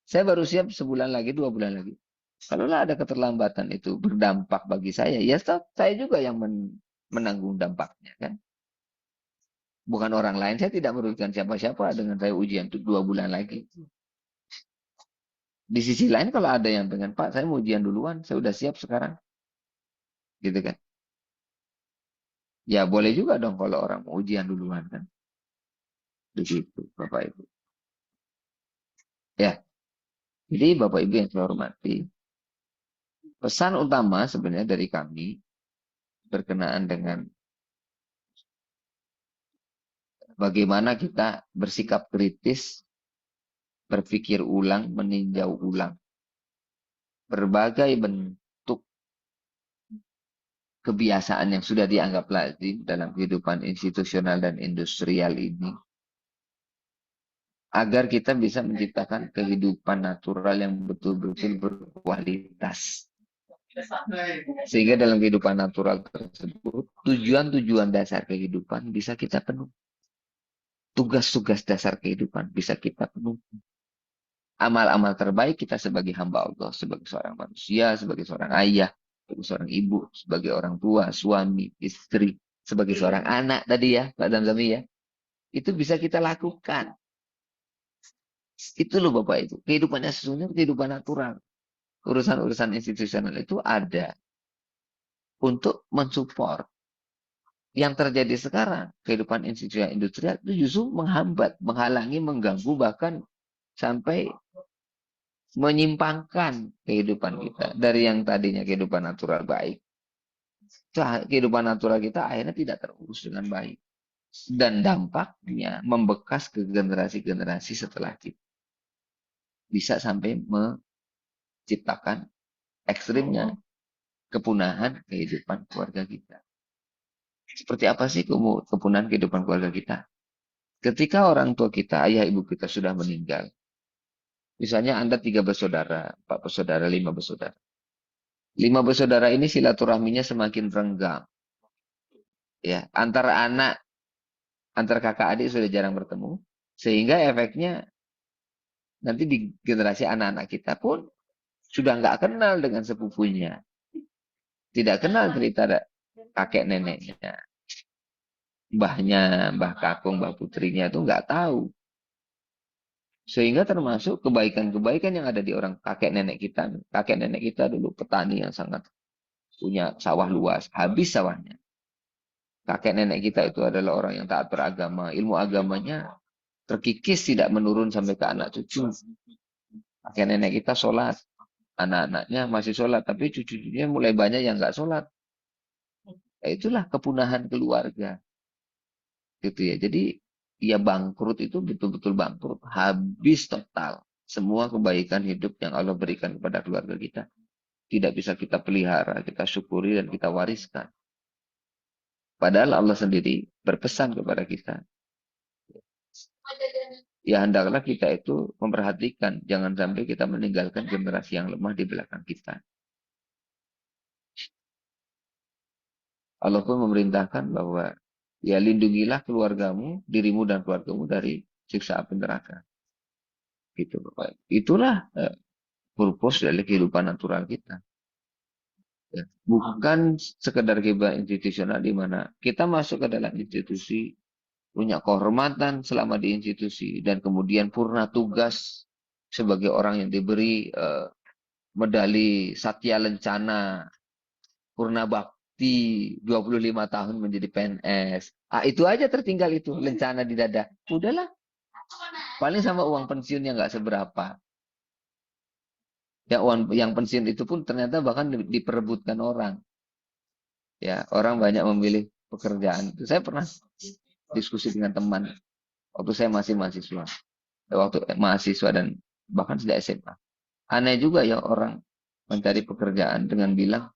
Saya baru siap sebulan lagi, 2 bulan lagi. Kalau ada keterlambatan itu berdampak bagi saya, ya saya juga yang menanggung dampaknya kan. Bukan orang lain, saya tidak merugikan siapa-siapa dengan saya ujian itu 2 bulan lagi. Di sisi lain kalau ada yang pengen, Pak saya mau ujian duluan, saya udah siap sekarang. Gitu kan. Ya boleh juga dong kalau orang mau ujian duluan kan. Begitu Bapak Ibu. Ya, jadi Bapak Ibu yang saya hormati, pesan utama sebenarnya dari kami berkenaan dengan bagaimana kita bersikap kritis, berpikir ulang, meninjau ulang berbagai bentuk kebiasaan yang sudah dianggap lazim dalam kehidupan institusional dan industrial ini, agar kita bisa menciptakan kehidupan natural yang betul-betul berkualitas. Sehingga dalam kehidupan natural tersebut, tujuan-tujuan dasar kehidupan bisa kita penuhi. Tugas-tugas dasar kehidupan bisa kita penuhi. Amal-amal terbaik kita sebagai hamba Allah, sebagai seorang manusia, sebagai seorang ayah, sebagai seorang ibu, sebagai orang tua, suami, istri, sebagai seorang anak tadi ya, Pak Damzami ya. Itu bisa kita lakukan. Itu loh Bapak Ibu. Kehidupannya sesungguhnya kehidupan natural. Urusan-urusan institusional itu ada untuk mensupport. Yang terjadi sekarang, kehidupan institusional industrial itu justru menghambat, menghalangi, mengganggu, bahkan sampai menyimpangkan kehidupan kita dari yang tadinya kehidupan natural baik. Kehidupan natural kita akhirnya tidak terurus dengan baik. Dan dampaknya membekas ke generasi-generasi setelah kita. Bisa sampai menciptakan ekstrimnya kepunahan kehidupan keluarga kita. Seperti apa sih kepunahan kehidupan keluarga kita? Ketika orang tua kita, ayah ibu kita sudah meninggal. Misalnya Anda 3 bersaudara, 4 bersaudara, 5 bersaudara. 5 bersaudara ini silaturahminya semakin renggang. Ya, antar kakak adik sudah jarang bertemu. Sehingga efeknya nanti di generasi anak-anak kita pun sudah nggak kenal dengan sepupunya. Tidak kenal cerita kakek neneknya. mbahnya, mbah kakung, mbah putrinya itu nggak tahu. Sehingga termasuk kebaikan-kebaikan yang ada di orang kakek nenek kita. Kakek nenek kita dulu petani yang sangat punya sawah luas, habis sawahnya. Kakek nenek kita itu adalah orang yang taat beragama, ilmu agamanya terkikis tidak menurun sampai ke anak cucu. Kakek nenek kita sholat, anak-anaknya masih sholat, tapi cucu-cucunya mulai banyak yang nggak sholat. Ya, itulah kepunahan keluarga, gitu ya. Jadi ya bangkrut itu betul-betul bangkrut, habis total. Semua kebaikan hidup yang Allah berikan kepada keluarga kita tidak bisa kita pelihara, kita syukuri dan kita wariskan. Padahal Allah sendiri berpesan kepada kita, ya hendaklah kita itu memperhatikan, jangan sampai kita meninggalkan generasi yang lemah di belakang kita. Allah pun memerintahkan bahwa ya lindungilah keluargamu, dirimu dan keluargamu dari siksa api neraka. Gitu, Bapak. Itulah purpose dari kehidupan natural kita. Ya. Bukan sekedar kehidupan institusional di mana kita masuk ke dalam institusi, punya kehormatan selama di institusi, dan kemudian purna tugas sebagai orang yang diberi medali Satya Lencana, purna bakti 25 tahun menjadi PNS. Itu aja tertinggal itu, lencana di dada. Udahlah, paling sama uang pensiun yang nggak seberapa. Ya, yang pensiun itu pun ternyata bahkan diperebutkan orang. Ya, orang banyak memilih pekerjaan. Itu saya pernah diskusi dengan teman waktu saya masih mahasiswa. Waktu mahasiswa dan bahkan sudah SMA. Aneh juga ya orang mencari pekerjaan dengan bilang,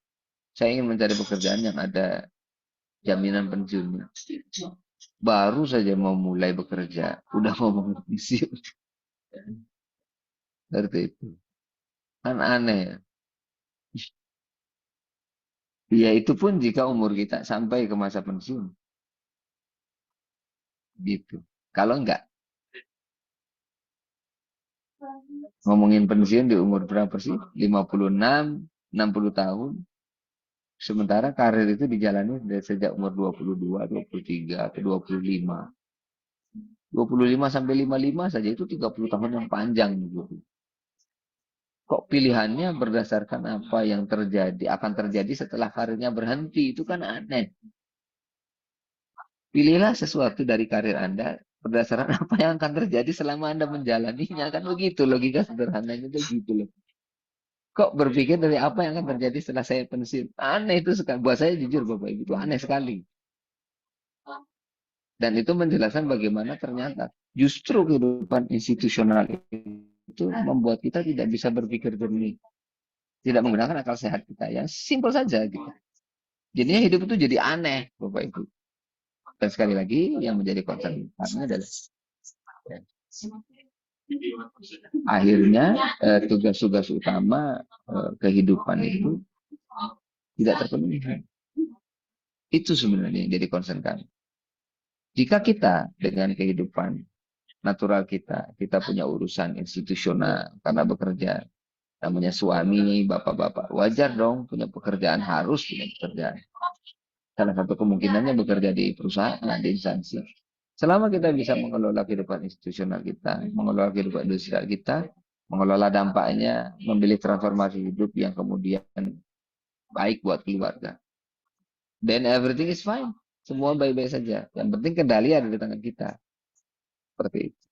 saya ingin mencari pekerjaan yang ada jaminan pensiunnya. Baru saja mau mulai bekerja, udah mau pensiun. Seperti itu. Kan aneh ya. Ya itu pun jika umur kita sampai ke masa pensiun. Gitu. Kalau enggak, ngomongin pensiun di umur berapa sih? 56, 60 tahun. Sementara karir itu dijalani dari sejak umur 22, 23, atau 25. 25 sampai 55 saja itu 30 tahun yang panjang gitu. Kok pilihannya berdasarkan apa yang akan terjadi setelah karirnya berhenti? Itu kan aneh. Pilihlah sesuatu dari karir Anda berdasarkan apa yang akan terjadi selama Anda menjalaninya. Kan begitu logika sederhananya itu gitu loh. Kok berpikir dari apa yang akan terjadi setelah saya pensiun? Aneh itu sekali. Buat saya jujur Bapak Ibu itu aneh sekali. Dan itu menjelaskan bagaimana ternyata justru kehidupan institusional itu membuat kita tidak bisa berpikir jernih. Tidak menggunakan akal sehat kita. Yang simpel saja gitu. Jadinya hidup itu jadi aneh Bapak Ibu. Dan sekali lagi yang menjadi concern kami adalah akhirnya tugas-tugas utama kehidupan itu tidak terpenuhi. Itu sebenarnya yang jadi concern kami. Jika kita dengan kehidupan natural kita punya urusan institusional karena bekerja, namanya suami, bapak-bapak, wajar dong punya pekerjaan, harus punya pekerjaan. Salah satu kemungkinannya bekerja di perusahaan, di instansi. Selama kita bisa mengelola kehidupan institusional kita, mengelola kehidupan industrial kita, mengelola dampaknya, memilih transformasi hidup yang kemudian baik buat keluarga, then everything is fine. Semua baik-baik saja. Yang penting kendali ada di tangan kita. Seperti itu.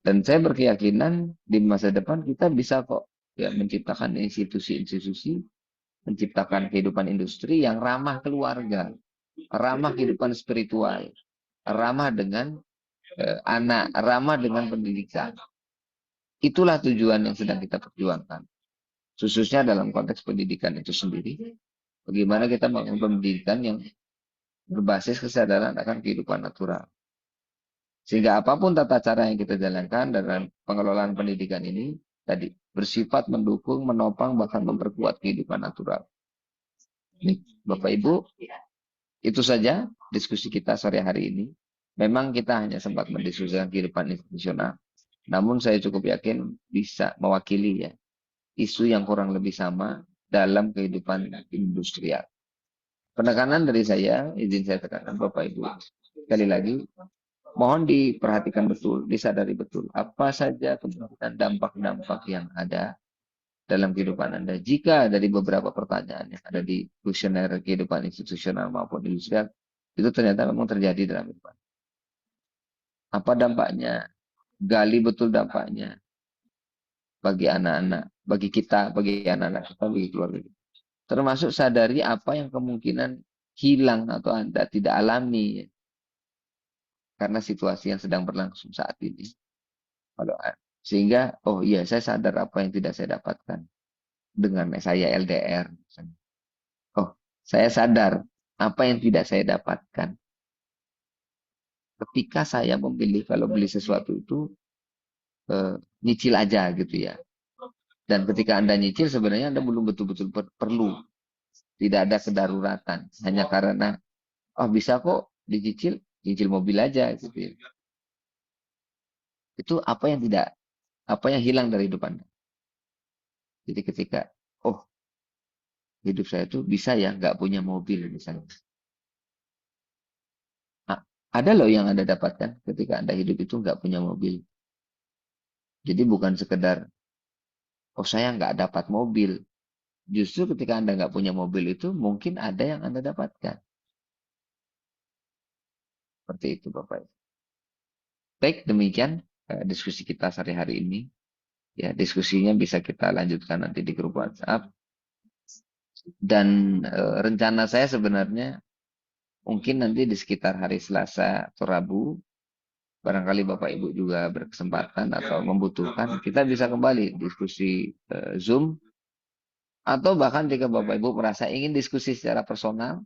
Dan saya berkeyakinan di masa depan kita bisa kok ya menciptakan institusi-institusi, menciptakan kehidupan industri yang ramah keluarga, ramah kehidupan spiritual, ramah dengan anak, ramah dengan pendidikan. Itulah tujuan yang sedang kita perjuangkan. Khususnya dalam konteks pendidikan itu sendiri. Bagaimana kita membangun pendidikan yang berbasis kesadaran akan kehidupan natural. Sehingga apapun tata cara yang kita jalankan dalam pengelolaan pendidikan ini, tadi bersifat mendukung, menopang, bahkan memperkuat kehidupan natural. Nih, Bapak Ibu, itu saja diskusi kita sore hari ini. Memang kita hanya sempat mendiskusikan kehidupan institusional, namun saya cukup yakin bisa mewakili ya isu yang kurang lebih sama dalam kehidupan industrial. penekanan dari saya, izin saya tekankan Bapak Ibu. Sekali lagi, mohon diperhatikan betul, disadari betul apa saja kemungkinan dampak-dampak yang ada dalam kehidupan Anda. Jika dari beberapa pertanyaan yang ada di kuesioner kehidupan institusional maupun industrial, itu ternyata memang terjadi dalam kehidupan. Apa dampaknya? Gali betul dampaknya bagi anak-anak, bagi kita, bagi anak-anak kita, bagi keluarga kita. Termasuk sadari apa yang kemungkinan hilang atau Anda tidak alami karena situasi yang sedang berlangsung saat ini. Sehingga, oh iya, saya sadar apa yang tidak saya dapatkan dengan saya LDR. Misalnya. Oh, saya sadar apa yang tidak saya dapatkan ketika saya memilih kalau beli sesuatu itu nyicil aja gitu ya. Dan ketika Anda nyicil sebenarnya Anda belum betul-betul perlu. Tidak ada kedaruratan. Hanya karena, oh bisa kok dicicil, cicil mobil aja gitu ya. Itu apa yang hilang dari hidup Anda. Jadi ketika, oh hidup saya tuh bisa ya nggak punya mobil misalnya. Nah, ada loh yang Anda dapatkan ketika Anda hidup itu nggak punya mobil. Jadi bukan sekedar, oh saya nggak dapat mobil. Justru ketika Anda nggak punya mobil itu mungkin ada yang Anda dapatkan. Seperti itu Bapak. Baik, demikian diskusi kita sehari-hari ini. Ya, diskusinya bisa kita lanjutkan nanti di grup WhatsApp. Dan rencana saya sebenarnya mungkin nanti di sekitar hari Selasa atau Rabu, barangkali Bapak Ibu juga berkesempatan atau membutuhkan, kita bisa kembali diskusi Zoom. Atau bahkan jika Bapak Ibu merasa ingin diskusi secara personal,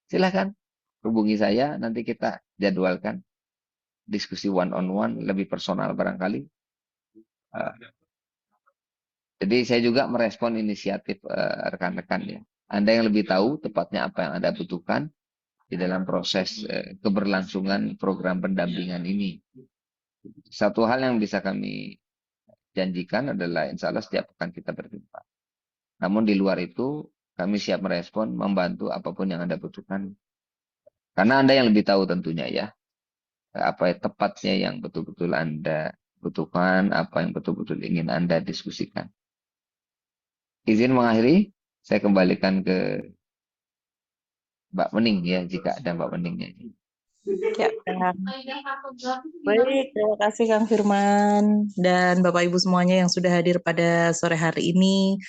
silahkan hubungi saya, nanti kita jadwalkan diskusi one-on-one, lebih personal barangkali. Jadi saya juga merespon inisiatif rekan-rekan ya. Anda yang lebih tahu tepatnya apa yang Anda butuhkan di dalam proses keberlangsungan program pendampingan ini. Satu hal yang bisa kami janjikan adalah insya Allah setiap pekan kita berjumpa. Namun di luar itu kami siap merespon, membantu apapun yang Anda butuhkan. Karena Anda yang lebih tahu tentunya ya. Apa tepatnya yang betul-betul Anda butuhkan, apa yang betul-betul ingin Anda diskusikan. Izin mengakhiri, saya kembalikan ke Mbak Mening ya, jika ada Mbak Meningnya. Ya, Kang. Baik, terima kasih Kang Firman dan Bapak Ibu semuanya yang sudah hadir pada sore hari ini.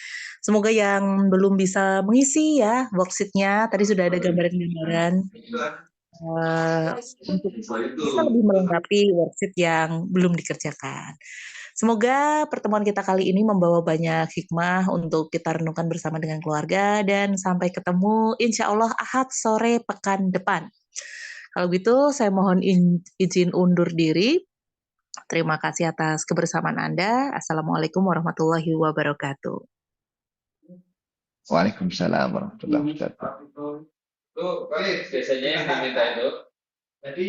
Semoga yang belum bisa mengisi ya worksheet-nya, tadi sudah ada gambaran-gambaran untuk bisa lebih melengkapi worksheet yang belum dikerjakan. Semoga pertemuan kita kali ini membawa banyak hikmah untuk kita renungkan bersama dengan keluarga dan sampai ketemu insya Allah Ahad sore pekan depan. Kalau gitu saya mohon izin undur diri. Terima kasih atas kebersamaan Anda. Assalamualaikum warahmatullahi wabarakatuh. Waalaikumsalam warahmatullahi wabarakatuh. Itu biasanya yang diminta itu. Jadi